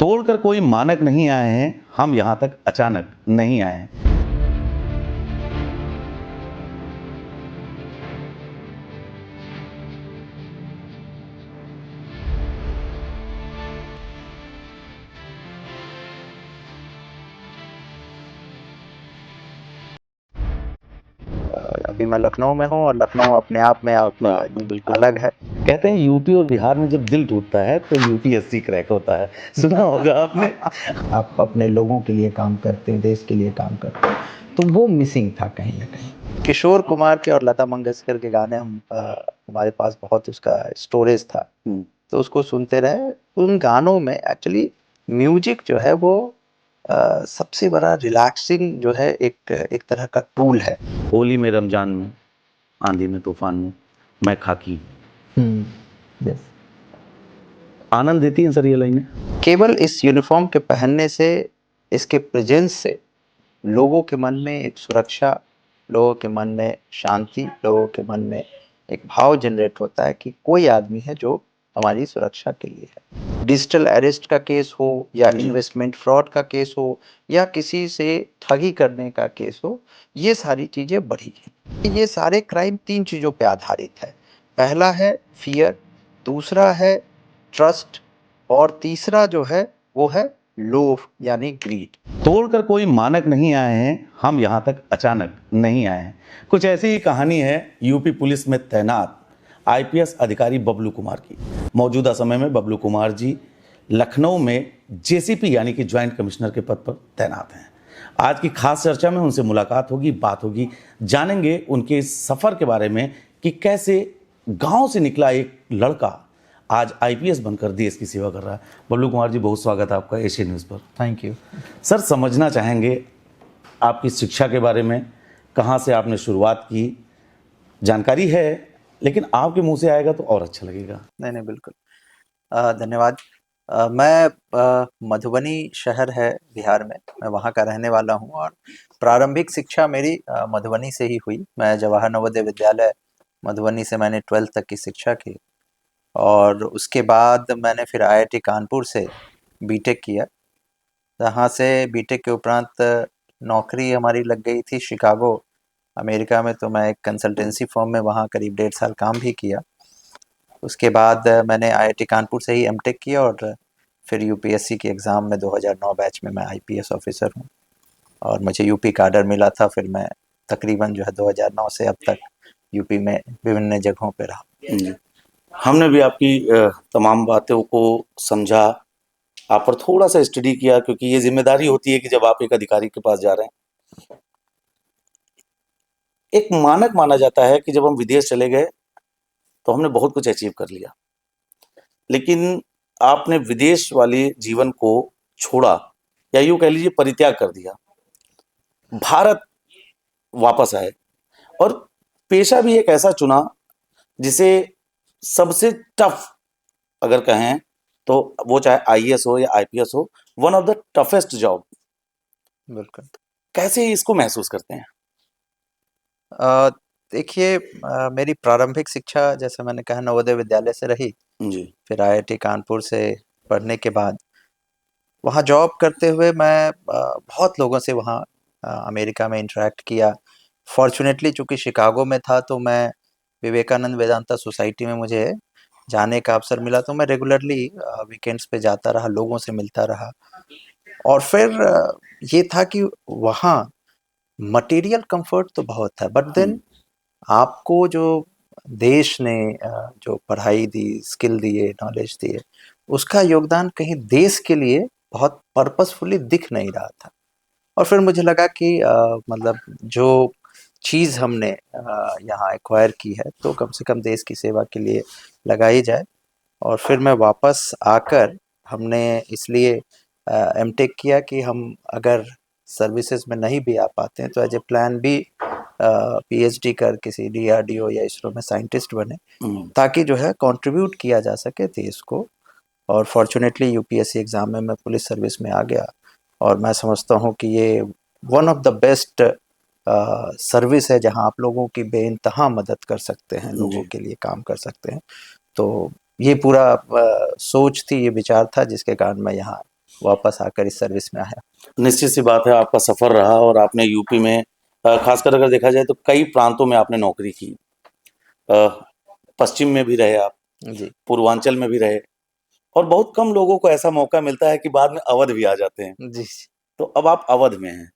तोड़कर कोई मानक नहीं आए हैं, हम यहाँ तक अचानक नहीं आए हैं। अभी मैं लखनऊ में हूँ और लखनऊ अपने आप में बिल्कुल अलग है। कहते हैं यूपी और बिहार में जब दिल टूटता है तो यूपीएससी क्रैक होता है, सुना होगा आपने। आप अपने लोगों के लिए काम करते हैं, देश के लिए काम करते हैं, तो वो मिसिंग था कहीं ना कहीं। किशोर कुमार के और लता मंगेशकर के गाने हमारे पास बहुत उसका स्टोरेज था, तो उसको सुनते रहे। उन गानों में एक्चुअली म्यूजिक जो है वो सबसे बड़ा रिलैक्सिंग जो है एक तरह का टूल है। होली में, रमजान में, आंधी में, तूफान में, मैं खाकी, यस। आनंद देती हैं सर ये लाइनें। केवल इस यूनिफॉर्म के पहनने से, इसके प्रेजेंस से लोगों के मन में एक सुरक्षा, लोगों के मन में शांति, लोगों के मन में एक भाव जनरेट होता है कि कोई आदमी है जो हमारी सुरक्षा के लिए है। डिजिटल अरेस्ट का केस हो या इन्वेस्टमेंट फ्रॉड का केस हो या किसी से ठगी करने का केस हो, ये सारी चीजें बढ़ी हैं। ये सारे क्राइम 3 चीजों पे आधारित है। पहला है फियर, दूसरा है ट्रस्ट और तीसरा जो है वो है लोभ यानी ग्रीड। तोड़कर कोई मानक नहीं आए हैं, हम यहाँ तक अचानक नहीं आए हैं। कुछ ऐसी ही कहानी है यूपी पुलिस में तैनात आईपीएस अधिकारी बबलू कुमार की। मौजूदा समय में बबलू कुमार जी लखनऊ में जेसीपी यानी कि ज्वाइंट कमिश्नर के पद पर तैनात हैं। आज की खास चर्चा में उनसे मुलाकात होगी, बात होगी, जानेंगे उनके इस सफ़र के बारे में कि कैसे गांव से निकला एक लड़का आज आईपीएस बनकर देश की सेवा कर रहा है। बबलू कुमार जी, बहुत स्वागत है आपका एशियन न्यूज़ पर। थैंक यू सर, समझना चाहेंगे आपकी शिक्षा के बारे में, कहाँ से आपने शुरुआत की। जानकारी है लेकिन आपके मुंह से आएगा तो और अच्छा लगेगा। नहीं बिल्कुल। धन्यवाद। मैं मधुबनी शहर है बिहार में, मैं वहाँ का रहने वाला हूँ और प्रारंभिक शिक्षा मेरी मधुबनी से ही हुई। मैं जवाहर नवोदय विद्यालय मधुबनी से मैंने 12th तक की शिक्षा की और उसके बाद मैंने फिर आईआईटी कानपुर से बीटेक किया। जहाँ से बीटेक के उपरांत नौकरी हमारी लग गई थी शिकागो अमेरिका में, तो मैं एक कंसल्टेंसी फर्म में वहाँ करीब 1.5 साल काम भी किया। उसके बाद मैंने आईआईटी कानपुर से ही एमटेक किया और फिर यूपीएससी के एग्ज़ाम में 2009 बैच में मैं आईपीएस ऑफिसर हूँ और मुझे यूपी का आर्डर मिला था। फिर मैं तकरीबन जो है 2009 से अब तक यूपी में विभिन्न जगहों पे रहा। हमने भी आपकी तमाम बातों को समझा, आप पर थोड़ा सा स्टडी किया, क्योंकि ये जिम्मेदारी होती है कि जब आप एक अधिकारी के पास जा रहे हैं, एक मानक माना जाता है कि जब हम विदेश चले गए तो हमने बहुत कुछ अचीव कर लिया। लेकिन आपने विदेश वाले जीवन को छोड़ा, या यूं कह लीजिए परित्याग कर दिया, भारत वापस आए और पेशा भी एक ऐसा चुना जिसे सबसे टफ अगर कहें तो वो चाहे आईएएस हो या आईपीएस हो, one of the toughest job. बिल्कुल। कैसे इसको महसूस करते हैं? अ, देखिए, मेरी प्रारंभिक शिक्षा जैसे मैंने कहा नवोदय विद्यालय से रही जी। फिर आईआईटी कानपुर से पढ़ने के बाद वहाँ जॉब करते हुए मैं बहुत लोगों से वहाँ अमेरिका में इंटरेक्ट किया। फॉर्चुनेटली चूँकि शिकागो में था तो मैं विवेकानंद वेदांता सोसाइटी में मुझे जाने का अवसर मिला, तो मैं रेगुलरली वीकेंड्स पे जाता रहा, लोगों से मिलता रहा। और फिर ये था कि वहाँ मटेरियल कंफर्ट तो बहुत था, बट देन आपको जो देश ने जो पढ़ाई दी, स्किल दिए, नॉलेज दिए, उसका योगदान कहीं देश के लिए बहुत पर्पसफुली दिख नहीं रहा था। और फिर मुझे लगा कि मतलब जो चीज़ हमने यहाँ एक्वायर की है तो कम से कम देश की सेवा के लिए लगाई जाए। और फिर मैं वापस आकर हमने इसलिए एमटेक किया कि हम अगर सर्विसेज में नहीं भी आ पाते हैं तो as a plan B PhD कर किसी डीआरडीओ या इसरो में साइंटिस्ट बने, ताकि जो है कंट्रीब्यूट किया जा सके देश को। और फॉर्चुनेटली यूपीएससी एग्ज़ाम में मैं पुलिस सर्विस में आ गया और मैं समझता हूँ कि ये one of the best service है जहाँ आप लोगों की बेइंतहा मदद कर सकते हैं, लोगों के लिए काम कर सकते हैं। तो ये पूरा सोच थी, ये विचार था जिसके कारण मैं यहाँ वापस आकर इस सर्विस में आया। निश्चित सी बात है, आपका सफर रहा और आपने यूपी में खासकर अगर देखा जाए तो कई प्रांतों में आपने नौकरी की। अ, पश्चिम में भी रहे आप, जी। पूर्वांचल में भी रहे और बहुत कम लोगों को ऐसा मौका मिलता है कि बाद में अवध भी आ जाते हैं। जी। तो अब आप अवध में हैं।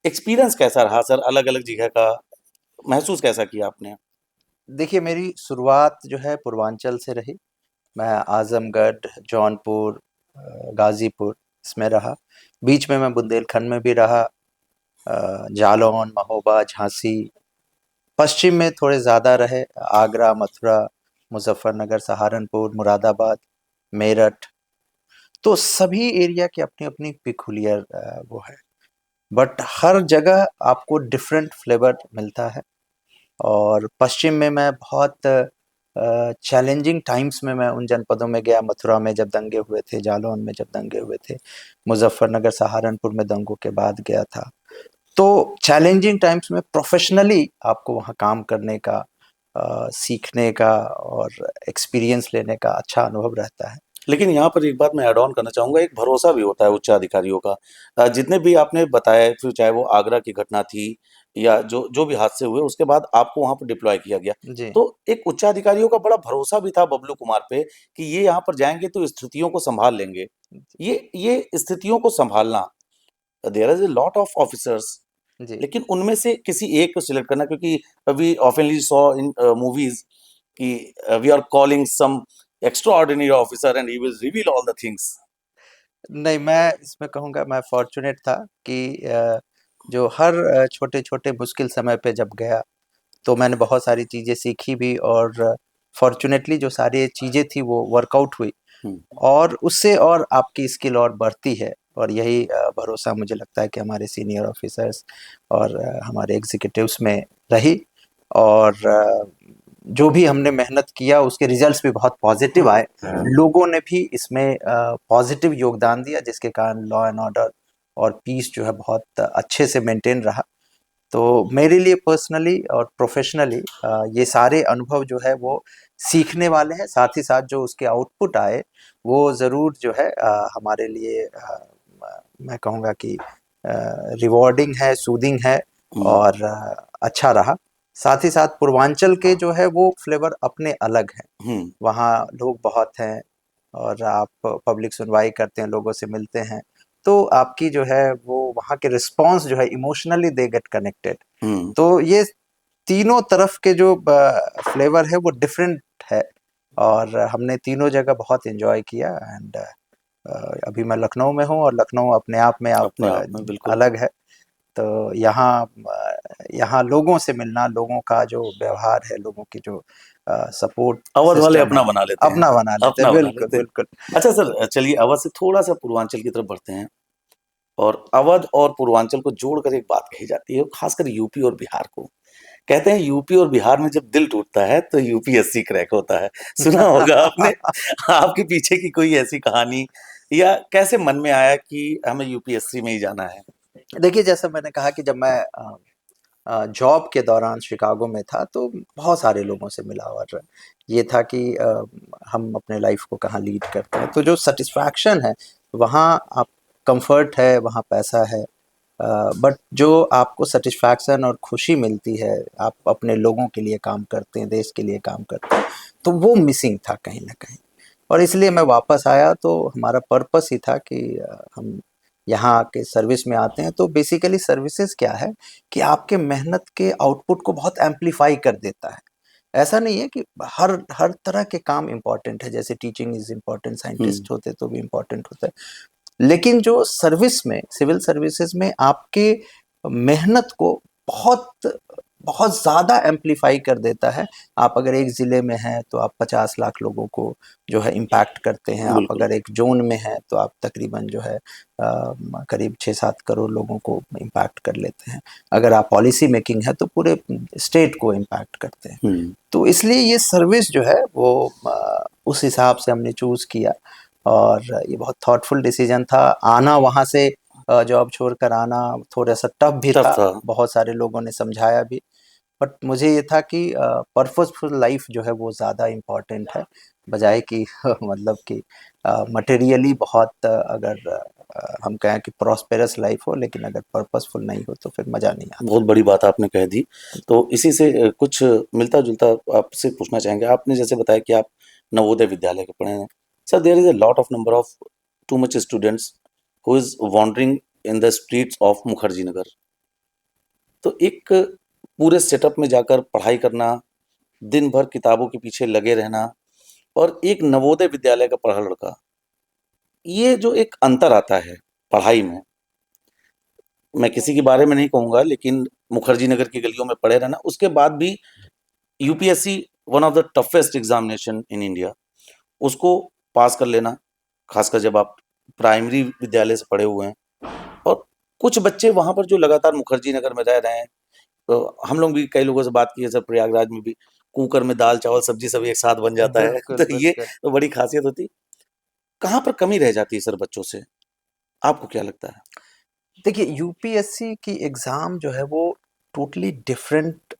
एक्सपीरियंस कैसा रहा सर अलग-अलग जगह का? महसूस कैसा किया आपने? देखिए, मेरी शुरुआत जो है पूर्वांचल से रही। मैं आज़मगढ़, जौनपुर, गाज़ीपुर इसमें रहा। बीच में मैं बुंदेलखंड में भी रहा, जालौन, महोबा, झांसी। पश्चिम में थोड़े ज़्यादा रहे, आगरा, मथुरा, मुज़फ्फरनगर, सहारनपुर, मुरादाबाद, मेरठ। तो सभी एरिया की अपनी-अपनी पेक्यूलियर वो है। बट हर जगह आपको डिफरेंट फ्लेवर मिलता है। और पश्चिम में मैं बहुत चैलेंजिंग टाइम्स में मैं उन जनपदों में गया, मथुरा में जब दंगे हुए थे, जालौन में जब दंगे हुए थे, मुज़फ्फरनगर, सहारनपुर में दंगों के बाद गया था। तो चैलेंजिंग टाइम्स में प्रोफेशनली आपको वहाँ काम करने का, सीखने का और एक्सपीरियंस लेने का अच्छा अनुभव रहता है। लेकिन यहाँ पर एक बात मैं ऐड ऑन करना चाहूँगा, एक भरोसा भी होता है उच्चाधिकारियों का। जितने भी आपने बताया फिर चाहे वो आगरा की घटना थी या जो जो भी हादसे हुए उसके बाद आपको वहाँ पर डिप्लॉय किया गया। जी। तो एक उच्चाधिकारियों का बड़ा भरोसा भी था बबलू कुमार पे कि ये यहाँ पर जाएँगे तो स्थितियों को सँभाल लेंगे। ये स्थितियों को सँभालना, there is a lot of officers जी। लेकिन उनमें से किसी एक को सिलेक्ट करना क्योंकि वी ऑफनली सॉ इन मूवीज़ कि we are calling some extraordinary officer and he will reveal all the things. नहीं, मैं इसमें कहूँगा मैं फॉर्च्यूनेट था कि जो हर छोटे-छोटे मुश्किल समय पे जब गया, तो मैंने बहुत सारी चीज़ें सीखी भी और फॉर्च्यूनेटली जो सारी चीज़ें थी वो वर्कआउट हुई हुँ, और उससे और आपकी स्किल और बढ़ती है। और यही भरोसा मुझे लगता है कि हमारे सीनियर ऑफिसर्स और हमारे एग्ज़ीक्यूटिव्स में रही। और जो भी हमने मेहनत किया उसके रिजल्ट्स भी बहुत पॉजिटिव आए। लोगों ने भी इसमें पॉजिटिव योगदान दिया जिसके कारण लॉ एंड ऑर्डर और पीस जो है बहुत अच्छे से मेंटेन रहा। तो मेरे लिए पर्सनली और प्रोफेशनली ये सारे अनुभव जो है वो सीखने वाले हैं, साथ ही साथ जो उसके आउटपुट आए वो ज़रूर जो है हमारे लिए मैं कहूँगा कि रिवॉर्डिंग है, सूदिंग है हुँ, और अच्छा रहा। साथ ही साथ पूर्वांचल के जो है वो फ्लेवर अपने अलग हैं। हुँ, वहाँ लोग बहुत हैं और आप पब्लिक सुनवाई करते हैं, लोगों से मिलते हैं, तो आपकी जो है वो वहाँ के रिस्पॉन्स जो है इमोशनली दे गेट कनेक्टेड। हुँ। तो ये तीनों तरफ के जो फ्लेवर है वो डिफरेंट है और हमने तीनों जगह बहुत एंजॉय किया। एंड अभी मैं लखनऊ में हूँ और लखनऊ अपने आप में आप अपने आप में बिल्कुल। अलग है। तो यहाँ यहाँ लोगों से मिलना, लोगों का जो व्यवहार है, लोगों की जो सपोर्ट अवध वाले सिस्टम है, अपना बना लेते हैं, अपना बना लेते हैं। अपना बना बिल्कुल, लेते हैं। बिल्कुल। अच्छा सर चलिए अवध से थोड़ा-सा पूर्वांचल की तरफ बढ़ते हैं और अवध और पूर्वांचल को जोड़कर एक बात कही जाती है, खासकर यूपी और बिहार को। कहते हैं यूपी और बिहार में जब दिल टूटता है तो यूपीएससी क्रैक होता है। सुना होगा आपने? आपके पीछे की कोई ऐसी कहानी या कैसे मन में आया कि हमें यूपीएससी में ही जाना है? देखिए, जैसा मैंने कहा कि जब मैं जॉब के दौरान शिकागो में था तो बहुत सारे लोगों से मिला और ये था कि हम अपने लाइफ को कहाँ लीड करते हैं। तो जो सैटिस्फैक्शन है वहाँ आप कंफर्ट है, वहाँ पैसा है, बट जो आपको सैटिस्फैक्शन और खुशी मिलती है, आप अपने लोगों के लिए काम करते हैं, देश के लिए काम करते हैं, तो वो मिसिंग था कहीं न कहीं। और इसलिए मैं वापस आया तो हमारा पर्पस ही था कि हम यहाँ आके सर्विस में आते हैं। तो बेसिकली सर्विसेज क्या है कि आपके मेहनत के आउटपुट को बहुत एम्पलीफाई कर देता है। ऐसा नहीं है कि हर हर तरह के काम इम्पोर्टेंट है, जैसे teaching is important, hmm, scientist होते तो भी इम्पोर्टेंट होता है। लेकिन जो सर्विस में, सिविल सर्विसेज में आपके मेहनत को बहुत बहुत ज़्यादा एम्पलीफाई कर देता है। आप अगर एक ज़िले में हैं तो आप 50 लाख लोगों को जो है इम्पैक्ट करते हैं। आप बिल्कुल। अगर एक ज़ोन में हैं तो आप तकरीबन जो है करीब 6-7 करोड़ लोगों को इम्पैक्ट कर लेते हैं। अगर आप पॉलिसी मेकिंग है तो पूरे स्टेट को इम्पैक्ट करते हैं। हुँ, तो इसलिए ये सर्विस जो है वो उस हिसाब से हमने चूज़ किया और ये बहुत थॉटफुल डिसीजन था। आना वहाँ से जॉब छोड़कर आना थोड़ा-सा टफ भी टफ था, था। बहुत सारे लोगों ने समझाया भी। बट मुझे ये था कि पर्पसफुल लाइफ जो है वो ज़्यादा इम्पोर्टेंट है, बजाय कि मतलब कि मटेरियली बहुत अगर हम कहें कि प्रॉस्पेरस लाइफ हो, लेकिन अगर पर्पसफुल नहीं हो तो फिर मज़ा नहीं आता। बहुत बड़ी बात आपने कह दी। तो इसी से कुछ मिलता-जुलता आपसे पूछना चाहेंगे। आपने जैसे बताया कि आप नवोदय विद्यालय के पढ़े हैं। Sir there is a lot of number of too much students who is wandering in the streets of Mukherjee Nagar. तो एक पूरे सेटअप में जाकर पढ़ाई करना, दिन भर किताबों के पीछे लगे रहना और एक नवोदय विद्यालय का पढ़ा लड़का, ये जो एक अंतर आता है पढ़ाई में, मैं किसी के बारे में नहीं कहूँगा लेकिन मुखर्जी नगर की गलियों में पड़े रहना, उसके बाद भी UPSC one of the toughest examination in India, उसको पास कर लेना, खासकर जब आप प्राइमरी विद्यालय से पढ़े हुए हैं। और कुछ बच्चे वहाँ पर जो लगातार मुखर्जी नगर में रह रहे हैं, तो हम लोग भी कई लोगों से बात की है सर, प्रयागराज में भी कुकर में दाल चावल सब्जी सब एक साथ बन जाता है बिल्कुल, तो ये बिल्कुल। तो बड़ी खासियत होती है। कहाँ पर कमी रह जाती है सर बच्चों से, आपको क्या लगता है? देखिए, यूपीएससी की एग्ज़ाम जो है वो टोटली डिफरेंट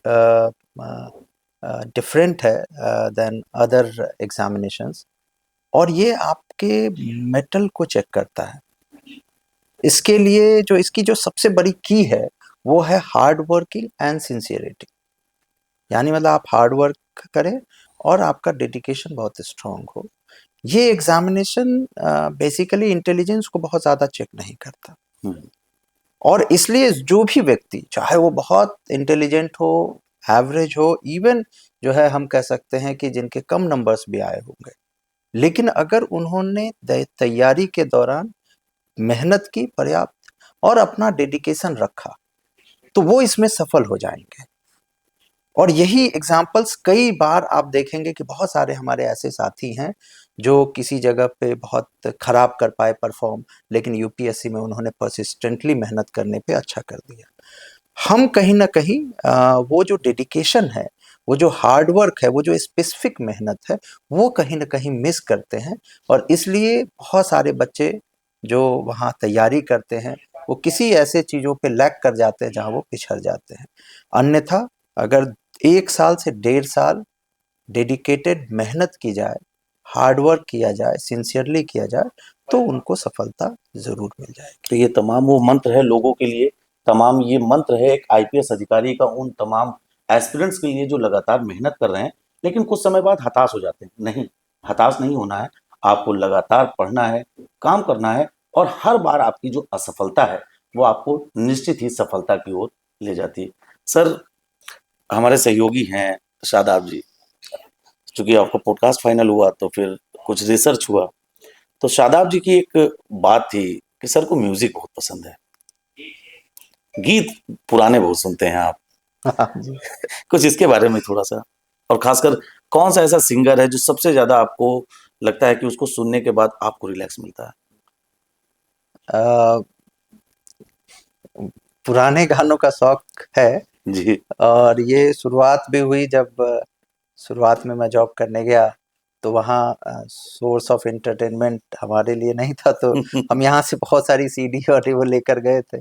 है देन अदर एग्ज़ामिनेशंस, और ये आपके मेटल को चेक करता है। इसके लिए जो इसकी जो सबसे बड़ी की है, वो है हार्ड वर्किंग एंड सिंसियरिटी। यानी मतलब आप हार्ड वर्क करें और आपका डेडिकेशन बहुत स्ट्रॉन्ग हो। ये एग्ज़ामिनेशन बेसिकली इंटेलिजेंस को बहुत ज़्यादा चेक नहीं करता। हुँ, और इसलिए जो भी व्यक्ति, चाहे वो बहुत इंटेलिजेंट हो, एवरेज हो, इवन जो है हम कह सकते हैं कि जिनके कम नंबर्स भी आए होंगे, लेकिन अगर उन्होंने तैयारी के दौरान मेहनत की पर्याप्त और अपना डेडिकेशन रखा, तो वो इसमें सफल हो जाएंगे। और यही एग्जाम्पल्स कई बार आप देखेंगे कि बहुत सारे हमारे ऐसे साथी हैं जो किसी जगह पे बहुत खराब कर पाए परफॉर्म, लेकिन यूपीएससी में उन्होंने परसिस्टेंटली मेहनत करने पे अच्छा कर दिया। हम कहीं ना कहीं वो जो डेडिकेशन है, वो जो हार्ड वर्क है, वो जो स्पेसिफिक मेहनत है, वो कहीं ना कहीं मिस करते हैं। और इसलिए बहुत सारे बच्चे जो वहाँ तैयारी करते हैं, वो किसी ऐसे चीज़ों पे लैग कर जाते हैं जहाँ वो पिछड़ जाते हैं। अन्यथा अगर 1 साल से 1.5 साल डेडिकेटेड मेहनत की जाए, हार्ड वर्क किया जाए, सिंसियरली किया जाए, तो उनको सफलता ज़रूर मिल जाएगी। तो ये तमाम वो मंत्र है लोगों के लिए, तमाम ये मंत्र है एक आईपीएस अधिकारी का उन तमाम एस्पिरेंट्स के लिए जो लगातार मेहनत कर रहे हैं, लेकिन कुछ समय बाद हताश हो जाते हैं। नहीं, हताश नहीं होना है, आपको लगातार पढ़ना है, काम करना है और हर बार आपकी जो असफलता है, वो आपको निश्चित ही सफलता की ओर ले जाती है। सर, हमारे सहयोगी हैं शादाब जी, चूँकि आपका पॉडकास्ट फाइनल हुआ तो फिर कुछ रिसर्च हुआ, तो शादाब जी की एक बात थी कि सर को म्यूज़िक बहुत पसंद है। गीत पुराने बहुत सुनते हैं आप। हाँ जी। कुछ इसके बारे में थोड़ा-सा और ख़ासकर कौन-सा ऐसा सिंगर है जो सबसे ज़्यादा आपको लगता है कि उसको सुनने के बाद आपको रिलैक्स मिलता है? अ, पुराने गानों का शौक है, जी। और ये शुरुआत भी हुई जब शुरुआत में मैं जॉब करने गया, तो वहाँ सोर्स ऑफ एंटरटेनमेंट हमारे लिए नहीं था, तो हम यहाँ से बहुत सारी सीडी और वो लेकर गए थे।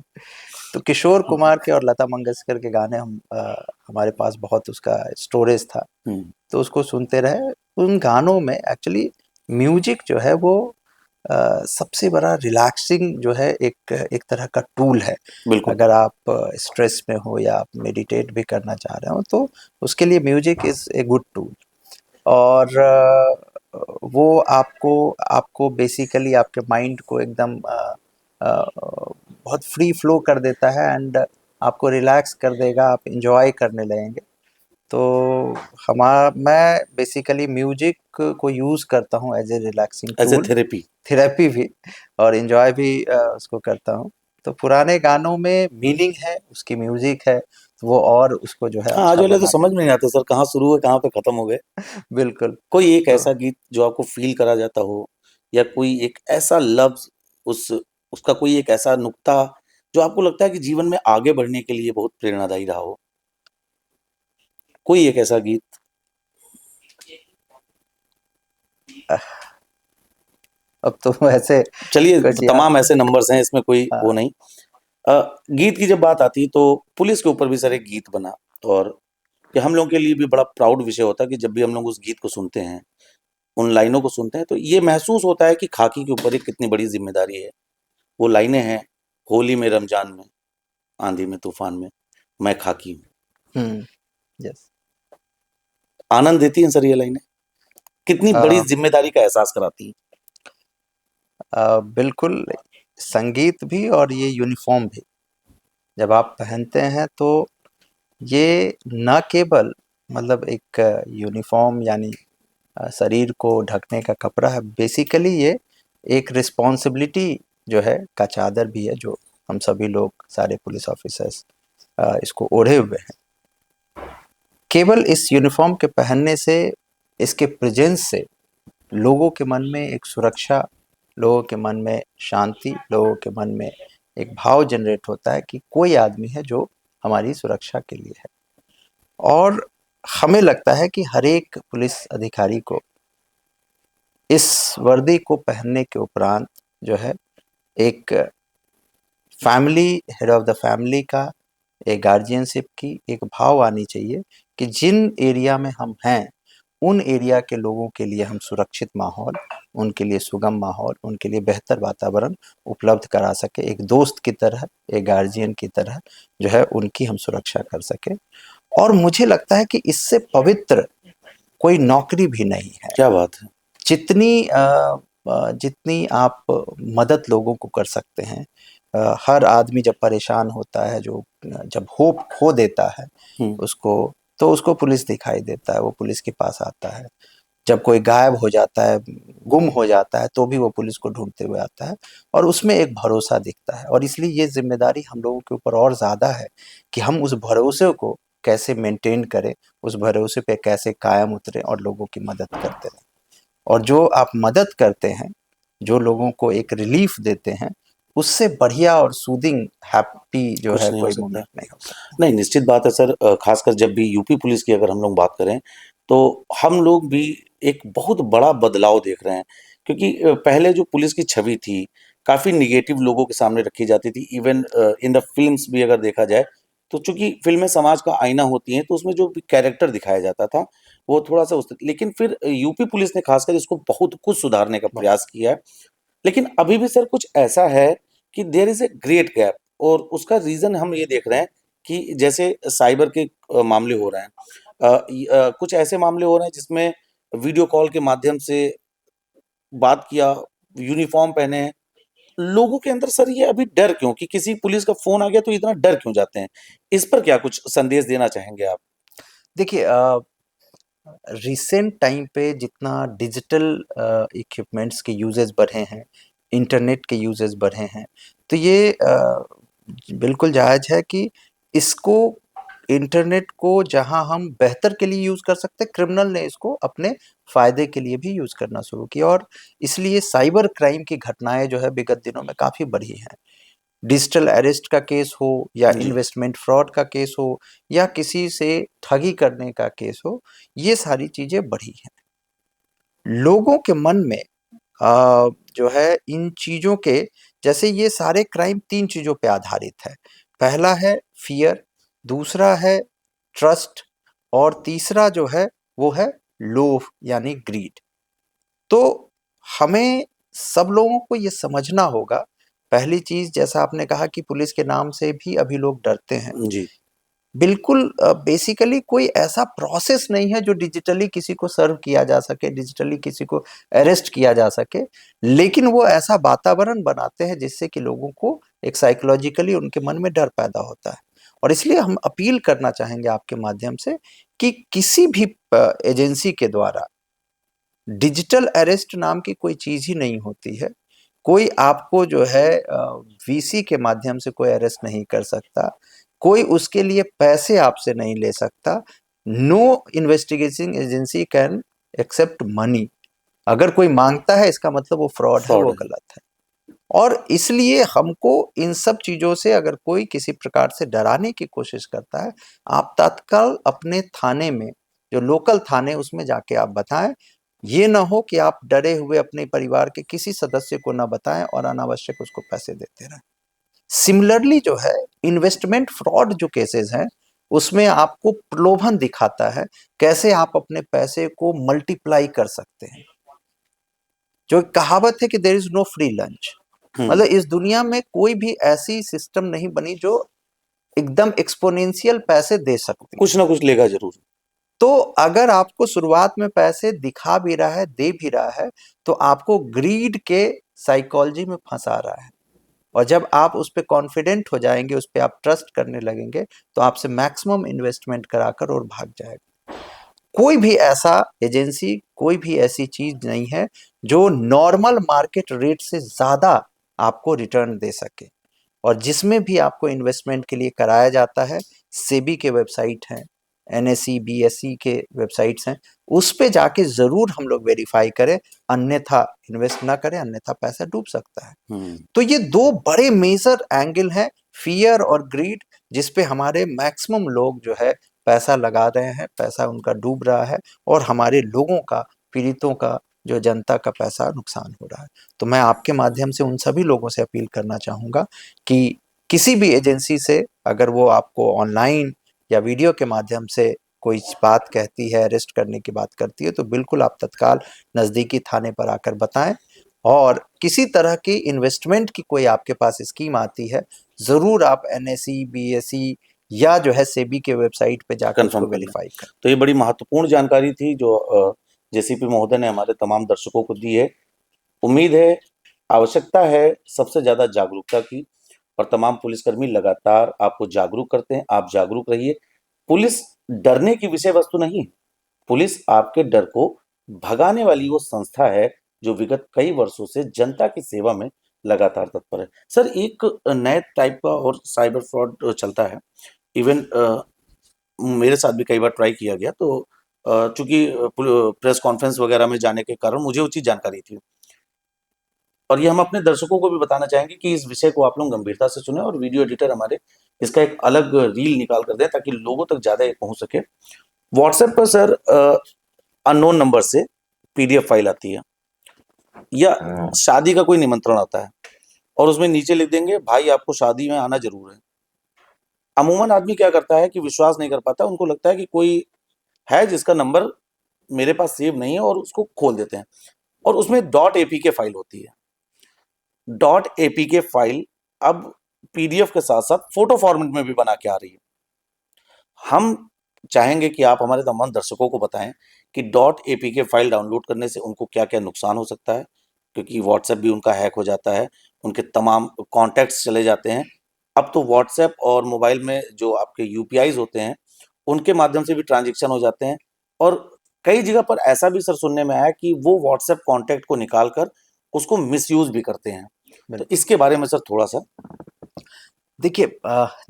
तो किशोर कुमार के और लता मंगेशकर के गाने हमारे पास बहुत उसका स्टोरेज था, हुँ, तो उसको सुनते रहे। उन गानों में एक्चुअली म्यूजिक जो है वो सबसे बड़ा रिलैक्सिंग जो है एक एक तरह का टूल है। बिल्कुल। अगर आप स्ट्रेस में हो या आप मेडिटेट भी करना चाह रहे हो, तो उसके लिए music is a good tool. और वो आपको आपको बेसिकली आपके माइंड को एकदम बहुत फ्री फ्लो कर देता है, एंड आपको रिलैक्स कर देगा, आप एंजॉय करने लगेंगे। तो मैं बेसिकली म्यूजिक को यूज़ करता हूँ as a relaxing as a tool, therapy. Therapy भी, और एंजॉय भी उसको करता हूँ। तो पुराने गानों में मीनिंग है, उसकी म्यूजिक है, तो वो और उसको जो है हाँ, आज अच्छा वाले तो बना समझ में नहीं देता आते सर कहाँ शुरू हुए, कहाँ पे खत्म हो गए। है। बिल्कुल। कोई एक तो ऐसा गीत जो आपको फ़ील करा जाता हो या कोई एक ऐसा लफ्ज़ उस उसका कोई एक ऐसा नुक्ता जो आपको लगता है कि जीवन में आगे बढ़ने के लिए बहुत प्रेरणादायी रहा हो? कोई एक ऐसा गीत? अब तो ऐसे चलिए कुछ याद तमाम ऐसे नंबर्स हैं इसमें कोई वो हाँ, नहीं। गीत की जब बात आती है तो पुलिस के ऊपर भी सर एक गीत बना और कि हम लोगों के लिए भी बड़ा प्राउड विषय होता है कि जब भी हम लोग उस गीत को सुनते हैं, उन लाइनों को सुनते हैं, तो ये महसूस होता है कि खाकी के ऊपर एक कितनी बड़ी ज़िम्मेदारी है। वो लाइनें हैं, होली में, रमज़ान में, आंधी में, तूफ़ान में, मैं खाकी हूँ। हुँ, यस। आनंद देती हैं सर ये लाइनें? कितनी बड़ी अ ज़िम्मेदारी का एहसास कराती हैं। बिल्कुल, संगीत भी और ये यूनिफ़ॉर्म भी, जब आप पहनते हैं तो ये ना केवल मतलब एक यूनिफ़ॉर्म यानी शरीर को ढकने का कपड़ा है, बेसिकली ये एक रिस्पॉन्सिबिलिटी जो है का चादर भी है, जो हम सभी लोग सारे पुलिस ऑफिसर्स इसको ओढ़े हुए हैं। केवल इस यूनिफ़ॉर्म के पहनने से, इसके प्रेज़ेंस से लोगों के मन में एक सुरक्षा, लोगों के मन में शांति, लोगों के मन में एक भाव जनरेट होता है कि कोई आदमी है जो हमारी सुरक्षा के लिए है। और हमें लगता है कि हर एक पुलिस अधिकारी को इस वर्दी को पहनने के उपरांत जो है एक family, head of the family का, एक गार्जियनशिप की एक भाव आनी चाहिए कि जिन एरिया में हम हैं, उन एरिया के लोगों के लिए हम सुरक्षित माहौल, उनके लिए सुगम माहौल, उनके लिए बेहतर वातावरण उपलब्ध करा सके। एक दोस्त की तरह, एक गार्जियन की तरह जो है उनकी हम सुरक्षा कर सकें। और मुझे लगता है कि इससे पवित्र कोई नौकरी भी नहीं है। क्या बात है! जितनी आप मदद लोगों को कर सकते हैं, हर आदमी जब परेशान होता है, जो जब होप खो देता है हुँ, उसको, तो उसको पुलिस दिखाई देता है, वो पुलिस के पास आता है। जब कोई गायब हो जाता है, गुम हो जाता है, तो भी वो पुलिस को ढूँढते हुए आता है और उसमें एक भरोसा दिखता है। और इसलिए ये ज़िम्मेदारी हम लोगों के ऊपर और ज़्यादा है कि हम उस भरोसे को कैसे मेंटेन करें, उस भरोसे पे कैसे कायम उतरें और लोगों की मदद करते रहें। और जो आप मदद करते हैं, जो लोगों को एक रिलीफ देते हैं, उससे बढ़िया और सूदिंग हैप्पी जो कुछ है नहीं हो कोई सकता। मोमेंट नहीं हो सकता। नहीं, निश्चित बात है सर, ख़ासकर जब भी यूपी पुलिस की अगर हम लोग बात करें, तो हम लोग भी एक बहुत बड़ा बदलाव देख रहे हैं। क्योंकि पहले जो पुलिस की छवि थी, काफ़ी नेगेटिव लोगों के सामने रखी जाती थी। इवन इन द फ़िल्म्स भी अगर देखा जाए, तो चूँकि फ़िल्में समाज का आईना होती हैं, तो उसमें जो भी कैरेक्टर दिखाया जाता था, वो थोड़ा-सा उस लेकिन फिर यूपी पुलिस ने ख़ासकर इसको बहुत कुछ सुधारने का बहुत प्रयास किया है। लेकिन अभी भी सर कुछ ऐसा है कि there is a great gap, और उसका रीज़न हम ये देख रहे हैं कि जैसे साइबर के मामले हो रहे हैं। कुछ ऐसे मामले हो रहे हैं जिसमें वीडियो कॉल के माध्यम से बात किया, यूनिफ़ॉर्म पहने हैं। लोगों के अंदर सर ये अभी डर क्यों, कि किसी पुलिस का फ़ोन आ गया तो इतना डर क्यों जाते हैं? इस पर क्या कुछ संदेश देना चाहेंगे आप? देखिए, रिसेंट टाइम पे जितना डिजिटल इक्विपमेंट्स के यूजेस बढ़े हैं, इंटरनेट के यूजेस बढ़े हैं, तो ये बिल्कुल जायज़ है कि इसको, इंटरनेट को जहाँ हम बेहतर के लिए यूज़ कर सकते हैं, क्रिमिनल ने इसको अपने फ़ायदे के लिए भी यूज़ करना शुरू किया। और इसलिए साइबर क्राइम की घटनाएँ जो है विगत दिनों में काफ़ी बढ़ी हैं। डिजिटल अरेस्ट का केस हो या जी, इन्वेस्टमेंट फ्रॉड का केस हो या किसी से ठगी करने का केस हो, ये सारी चीज़ें बढ़ी हैं। लोगों के मन में जो है इन चीज़ों के, जैसे ये सारे क्राइम 3 चीज़ों पे आधारित है। पहला है फ़ियर, दूसरा है ट्रस्ट और तीसरा जो है वो है लोभ यानी ग्रीड। तो हमें सब लोगों को ये समझना होगा, पहली चीज़ जैसा आपने कहा कि पुलिस के नाम से भी अभी लोग डरते हैं। जी, बिल्कुल, बेसिकली कोई ऐसा प्रोसेस नहीं है जो डिजिटली किसी को सर्व किया जा सके, डिजिटली किसी को अरेस्ट किया जा सके। लेकिन वो ऐसा वातावरण बनाते हैं जिससे कि लोगों को एक साइकोलॉजिकली उनके मन में डर पैदा होता है। और इसलिए हम अपील करना चाहेंगे आपके माध्यम से कि किसी भी एजेंसी के द्वारा डिजिटल अरेस्ट नाम की कोई चीज़ ही नहीं होती है। कोई आपको जो है वीसी के माध्यम से कोई अरेस्ट नहीं कर सकता। कोई उसके लिए पैसे आपसे नहीं ले सकता। No investigating agency can accept money. अगर कोई माँगता है इसका मतलब वो फ्रॉड है, फ्रॉड वो है। गलत है। और इसलिए हमको इन सब चीज़ों से अगर कोई किसी प्रकार से डराने की कोशिश करता है, आप तत्काल अपने थाने में, जो लोकल थाने उसमें जाके आप बताएँ। ये ना हो कि आप डरे हुए अपने परिवार के किसी सदस्य को ना बताएँ और अनावश्यक उसको पैसे देते रहें। सिमिलरली जो है इन्वेस्टमेंट फ्रॉड जो केसेज़ हैं, उसमें आपको प्रलोभन दिखाता है कैसे आप अपने पैसे को मल्टीप्लाई कर सकते हैं। जो एक कहावत है कि there is no free lunch, मतलब इस दुनिया में कोई भी ऐसी सिस्टम नहीं बनी जो एकदम एक्सपोनेंशियल पैसे दे सकती है। कुछ ना कुछ लेगा जरूर। तो अगर आपको शुरुआत में पैसे दिखा भी रहा है, दे भी रहा है, तो आपको ग्रीड के साइकोलॉजी में फंसा रहा है, और जब आप उस पे कॉन्फिडेंट हो जाएंगे, उस पे आप ट्रस्ट करने लगेंगे, तो आपसे मैक्सिमम इन्वेस्टमेंट कराकर और भाग जाएगा। कोई भी ऐसा एजेंसी, कोई भी ऐसी चीज नहीं है जो नॉर्मल मार्केट रेट से ज्यादा आपको रिटर्न दे सके। और जिसमें भी आपको इन्वेस्टमेंट के लिए कराया जाता है, सेबी के वेबसाइट हैं, एनएसई बीएसई के वेबसाइट्स हैं, उस पे जाके जरूर हम लोग वेरीफाई करें, अन्यथा इन्वेस्ट ना करें, अन्यथा पैसा डूब सकता है। तो ये दो बड़े मेजर एंगल हैं, फियर और ग्रीड, जिसपे हमारे मैक्सिमम लोग जो है पैसा लगा रहे हैं, पैसा उनका डूब रहा है, और हमारे लोगों का, पीड़ितों का, जो जनता का पैसा नुकसान हो रहा है। तो मैं आपके माध्यम से उन सभी लोगों से अपील करना चाहूँगा कि किसी भी एजेंसी से अगर वो आपको ऑनलाइन या वीडियो के माध्यम से कोई बात कहती है, अरेस्ट करने की बात करती है, तो बिल्कुल आप तत्काल नज़दीकी थाने पर आकर बताएं। और किसी तरह की इन्वेस्टमेंट की कोई आपके पास स्कीम आती है, ज़रूर आप एनएसई बीएसई या जो है सेबी के वेबसाइट पे जाकर उसको वेरीफाई करें। तो ये बड़ी महत्वपूर्ण जानकारी थी जो जेसीपी महोदय ने हमारे तमाम दर्शकों को दी है। उम्मीद है, आवश्यकता है सबसे ज्यादा जागरूकता की, और तमाम पुलिसकर्मी लगातार आपको जागरूक करते हैं। आप जागरूक रहिए। पुलिस डरने की विषय वस्तु नहीं, पुलिस आपके डर को भगाने वाली वो संस्था है जो विगत कई वर्षों से जनता की सेवा में लगातार तत्पर है। सर, एक नए टाइप का और साइबर फ्रॉड चलता है। इवन मेरे साथ भी कई बार ट्राई किया गया, तो चूंकि प्रेस कॉन्फ्रेंस वगैरह में जाने के कारण मुझे उचित जानकारी थी, और ये हम अपने दर्शकों को भी बताना चाहेंगे कि इस विषय को आप लोग गंभीरता से सुने, और वीडियो एडिटर हमारे इसका एक अलग रील निकाल कर दें ताकि लोगों तक ज्यादा ये पहुंच सके। व्हाट्सएप पर सर अननोन नंबर से पीडीएफ फाइल आती है, या शादी का कोई निमंत्रण आता है, और उसमें नीचे लिख देंगे भाई आपको शादी में आना जरूर है। अमूमन आदमी क्या करता है कि विश्वास नहीं कर पाता, उनको लगता है कि कोई है जिसका नंबर मेरे पास सेव नहीं है, और उसको खोल देते हैं, और उसमें डॉट एपीके फाइल होती है। डॉट एपीके फाइल अब पीडीएफ के साथ साथ फोटो फॉर्मेट में भी बना के आ रही है। हम चाहेंगे कि आप हमारे तमाम दर्शकों को बताएं कि डॉट एपीके फाइल डाउनलोड करने से उनको क्या क्या नुकसान हो सकता है, क्योंकि व्हाट्सएप भी उनका हैक हो जाता है, उनके तमाम कॉन्टैक्ट्स चले जाते हैं। अब तो व्हाट्सएप और मोबाइल में जो आपके यूपीआईज होते हैं, उनके माध्यम से भी ट्रांजेक्शन हो जाते हैं, और कई जगह पर ऐसा भी सर सुनने में आया कि वो व्हाट्सएप कॉन्टैक्ट को निकाल कर उसको मिसयूज भी करते हैं। तो इसके बारे में सर थोड़ा सा। देखिए,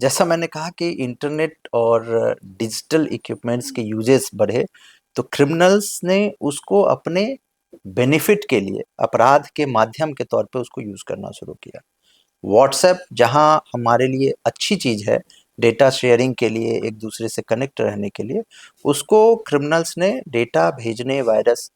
जैसा मैंने कहा कि इंटरनेट और डिजिटल इक्विपमेंट्स के यूजेस बढ़े, तो क्रिमिनल्स ने उसको अपने बेनिफिट के लिए, अपराध के माध्यम के तौर पे उसको यूज करना शुरू किया। व्हाट्सएप जहां हमारे लिए अच्छी चीज है, डेटा शेयरिंग के लिए, एक दूसरे से कनेक्ट रहने के लिए, उसको क्रिमिनल्स ने डेटा भेजने, वायरस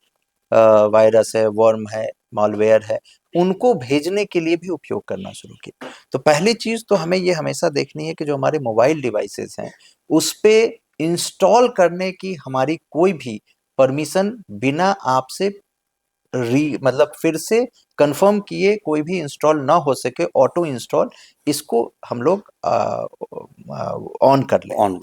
है, वर्म है, मॉलवेयर है, उनको भेजने के लिए भी उपयोग करना शुरू किया। तो पहली चीज तो हमें ये हमेशा देखनी है कि जो हमारे मोबाइल डिवाइसेस हैं, उस पे इंस्टॉल करने की हमारी कोई भी परमिशन बिना आपसे मतलब फिर से कंफर्म किए कोई भी इंस्टॉल ना हो सके, ऑटो इंस्टॉल, इसको हम लोग ऑन कर लें। ऑन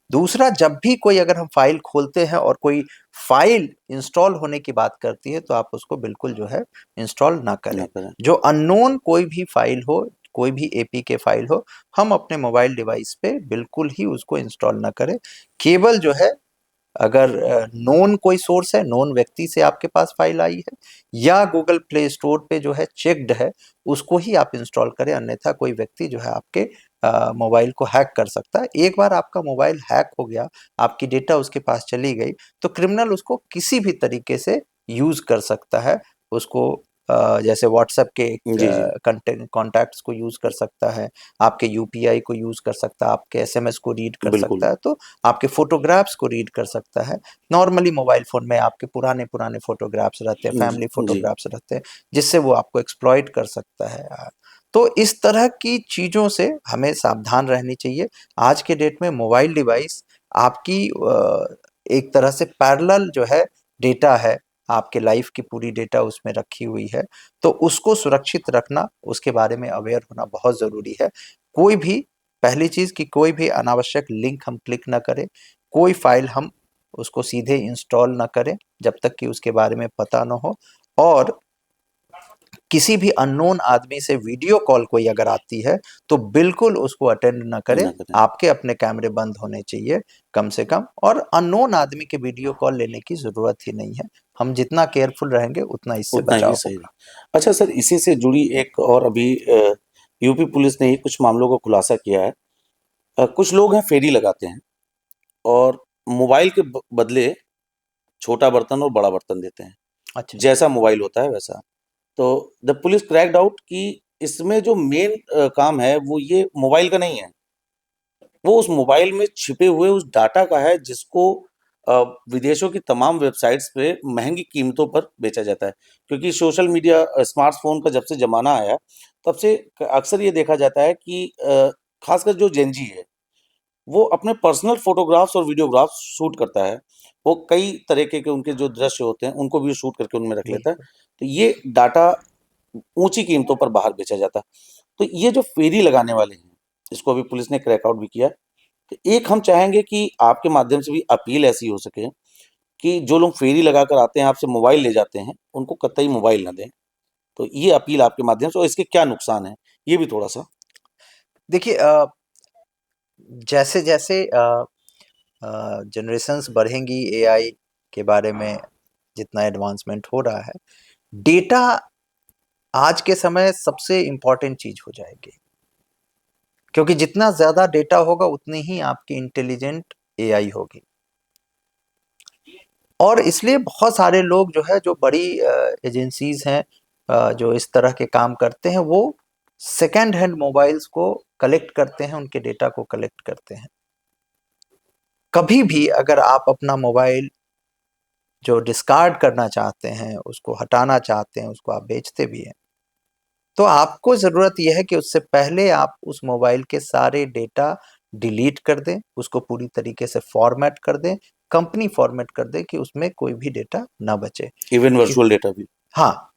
दूसरा, जब भी कोई अगर हम फाइल खोलते हैं और कोई फाइल इंस्टॉल होने की बात करती है, तो आप उसको बिल्कुल जो है इंस्टॉल ना करें। जो अननोन कोई भी फाइल हो, कोई भी एपीके फाइल हो, हम अपने मोबाइल डिवाइस पे बिल्कुल ही उसको इंस्टॉल ना करें। केवल जो है, अगर नोन कोई सोर्स है, नोन व्यक्ति से आपके पास फाइल आई है, या गूगल प्ले स्टोर पे जो है चेक्ड है, उसको ही आप इंस्टॉल करें, अन्यथा कोई व्यक्ति जो है आपके मोबाइल को हैक कर सकता है। एक बार आपका मोबाइल हैक हो गया, आपकी डेटा उसके पास चली गई, तो क्रिमिनल उसको किसी भी तरीके से यूज कर सकता है। उसको जैसे व्हाट्सएप के कंटेंट कॉन्टैक्ट्स को यूज कर सकता है, आपके यूपीआई को यूज कर सकता है, आपके एसएमएस को रीड कर सकता है, तो आपके फोटोग्राफ्स को रीड कर सकता है। नॉर्मली मोबाइल फोन में आपके पुराने पुराने फोटोग्राफ्स रहते हैं, फैमिली फोटोग्राफ्स रहते हैं, जिससे वो आपको एक्सप्लॉइट कर सकता है। तो इस तरह की चीज़ों से हमें सावधान रहनी चाहिए। आज के डेट में मोबाइल डिवाइस आपकी एक तरह से पैरेलल जो है डेटा है, आपके लाइफ की पूरी डेटा उसमें रखी हुई है, तो उसको सुरक्षित रखना, उसके बारे में अवेयर होना बहुत ज़रूरी है। कोई भी पहली चीज़ कि कोई भी अनावश्यक लिंक हम क्लिक ना करें, कोई फाइल हम उसको सीधे इंस्टॉल ना करें जब तक कि उसके बारे में पता ना हो, और किसी भी अननोन आदमी से वीडियो कॉल कोई अगर आती है तो बिल्कुल उसको अटेंड ना करें। ना करें। आपके अपने कैमरे बंद होने चाहिए कम से कम, और अननोन आदमी के वीडियो कॉल लेने की ज़रूरत ही नहीं है। हम जितना केयरफुल रहेंगे उतना इससे उतना बचाव ही सही। होगा। अच्छा सर, इसी से जुड़ी एक और अभी यूपी पुलिस ने ही कुछ मामलों को खुलासा किया है। कुछ लोग हैं फेरी लगाते हैं और मोबाइल के बदले छोटा बर्तन और बड़ा बर्तन देते हैं, अच्छा, जैसा मोबाइल होता है वैसा। तो द पुलिस क्रैक्ड आउट कि इसमें जो मेन काम है वो ये मोबाइल का नहीं है, वो उस मोबाइल में छिपे हुए उस डाटा का है जिसको अ, विदेशों की तमाम वेबसाइट्स पे महंगी कीमतों पर बेचा जाता है। क्योंकि सोशल मीडिया स्मार्टफ़ोन का जब से ज़माना आया, तब से अक्सर ये देखा जाता है कि खासकर जो जेन ज़ी है, वो अपने पर्सनल फ़ोटोग्राफ्स और वीडियोग्राफ्स शूट करता है। वो कई तरीके के उनके जो दृश्य होते हैं, उनको भी शूट करके उनमें रख लेता है। बिल्कुल। तो ये डाटा ऊँची कीमतों पर बाहर बेचा जाता है। तो ये जो फेरी लगाने वाले हैं, इसको अभी पुलिस ने क्रैक आउट भी किया है। तो एक हम चाहेंगे कि आपके माध्यम से भी अपील ऐसी हो सके कि जो लोग फेरी लगाकर आते हैं, आपसे मोबाइल ले जाते हैं, उनको कतई मोबाइल ना दें। तो ये अपील आपके माध्यम से, और इसके क्या नुकसान हैं, ये भी थोड़ा-सा। देखिए जैसे-जैसे जनरेशंस बढ़ेंगी, एआई के बारे में जितना एडवांसमेंट हो रहा है, डेटा आज के समय सबसे इम्पोर्टेंट चीज़ हो जाएगी। क्योंकि जितना ज़्यादा डेटा होगा उतनी ही आपकी इंटेलिजेंट एआई होगी। और इसलिए बहुत सारे लोग जो है, जो बड़ी एजेंसीज़ हैं जो इस तरह के काम करते हैं, वो सेकंड हैंड मोबाइल्स को कलेक्ट करते हैं, उनके डेटा को कलेक्ट करते हैं। कभी भी अगर आप अपना मोबाइल जो डिस्कार्ड करना चाहते हैं, उसको हटाना चाहते हैं, उसको आप बेचते भी हैं, तो आपको ज़रूरत ये है कि उससे पहले आप उस मोबाइल के सारे डेटा डिलीट कर दें, उसको पूरी तरीके से फॉर्मेट कर दें, कंपनी फॉर्मेट कर दे कि उसमें कोई भी डेटा ना बचे। इवन क्यों? वर्चुअल डेटा भी। हाँ,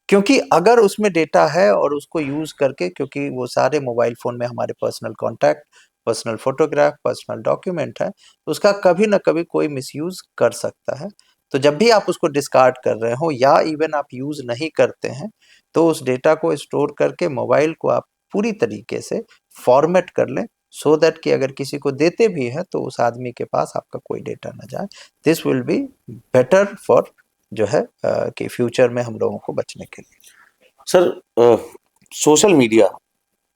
क्योंकि अगर उसमें डेटा है और उसको यूज़ करके, क्योंकि वो सारे मोबाइल फ़ोन में हमारे personal contact, personal photograph, personal document है, तो उसका कभी न कभी कोई मिसयूज़ कर सकता है। तो जब भी आप उसको डिस्कार्ड कर रहे हो या इवन आप यूज़ नहीं करते हैं, तो उस डेटा को स्टोर करके मोबाइल को आप पूरी तरीके से फ़ॉर्मेट कर लें, सो दैट कि अगर किसी को देते भी हैं, तो उस आदमी के पास आपका कोई डेटा ना जाए। This will be better for जो है कि फ्यूचर में हम लोगों को बचने के लिए। सर, सोशल मीडिया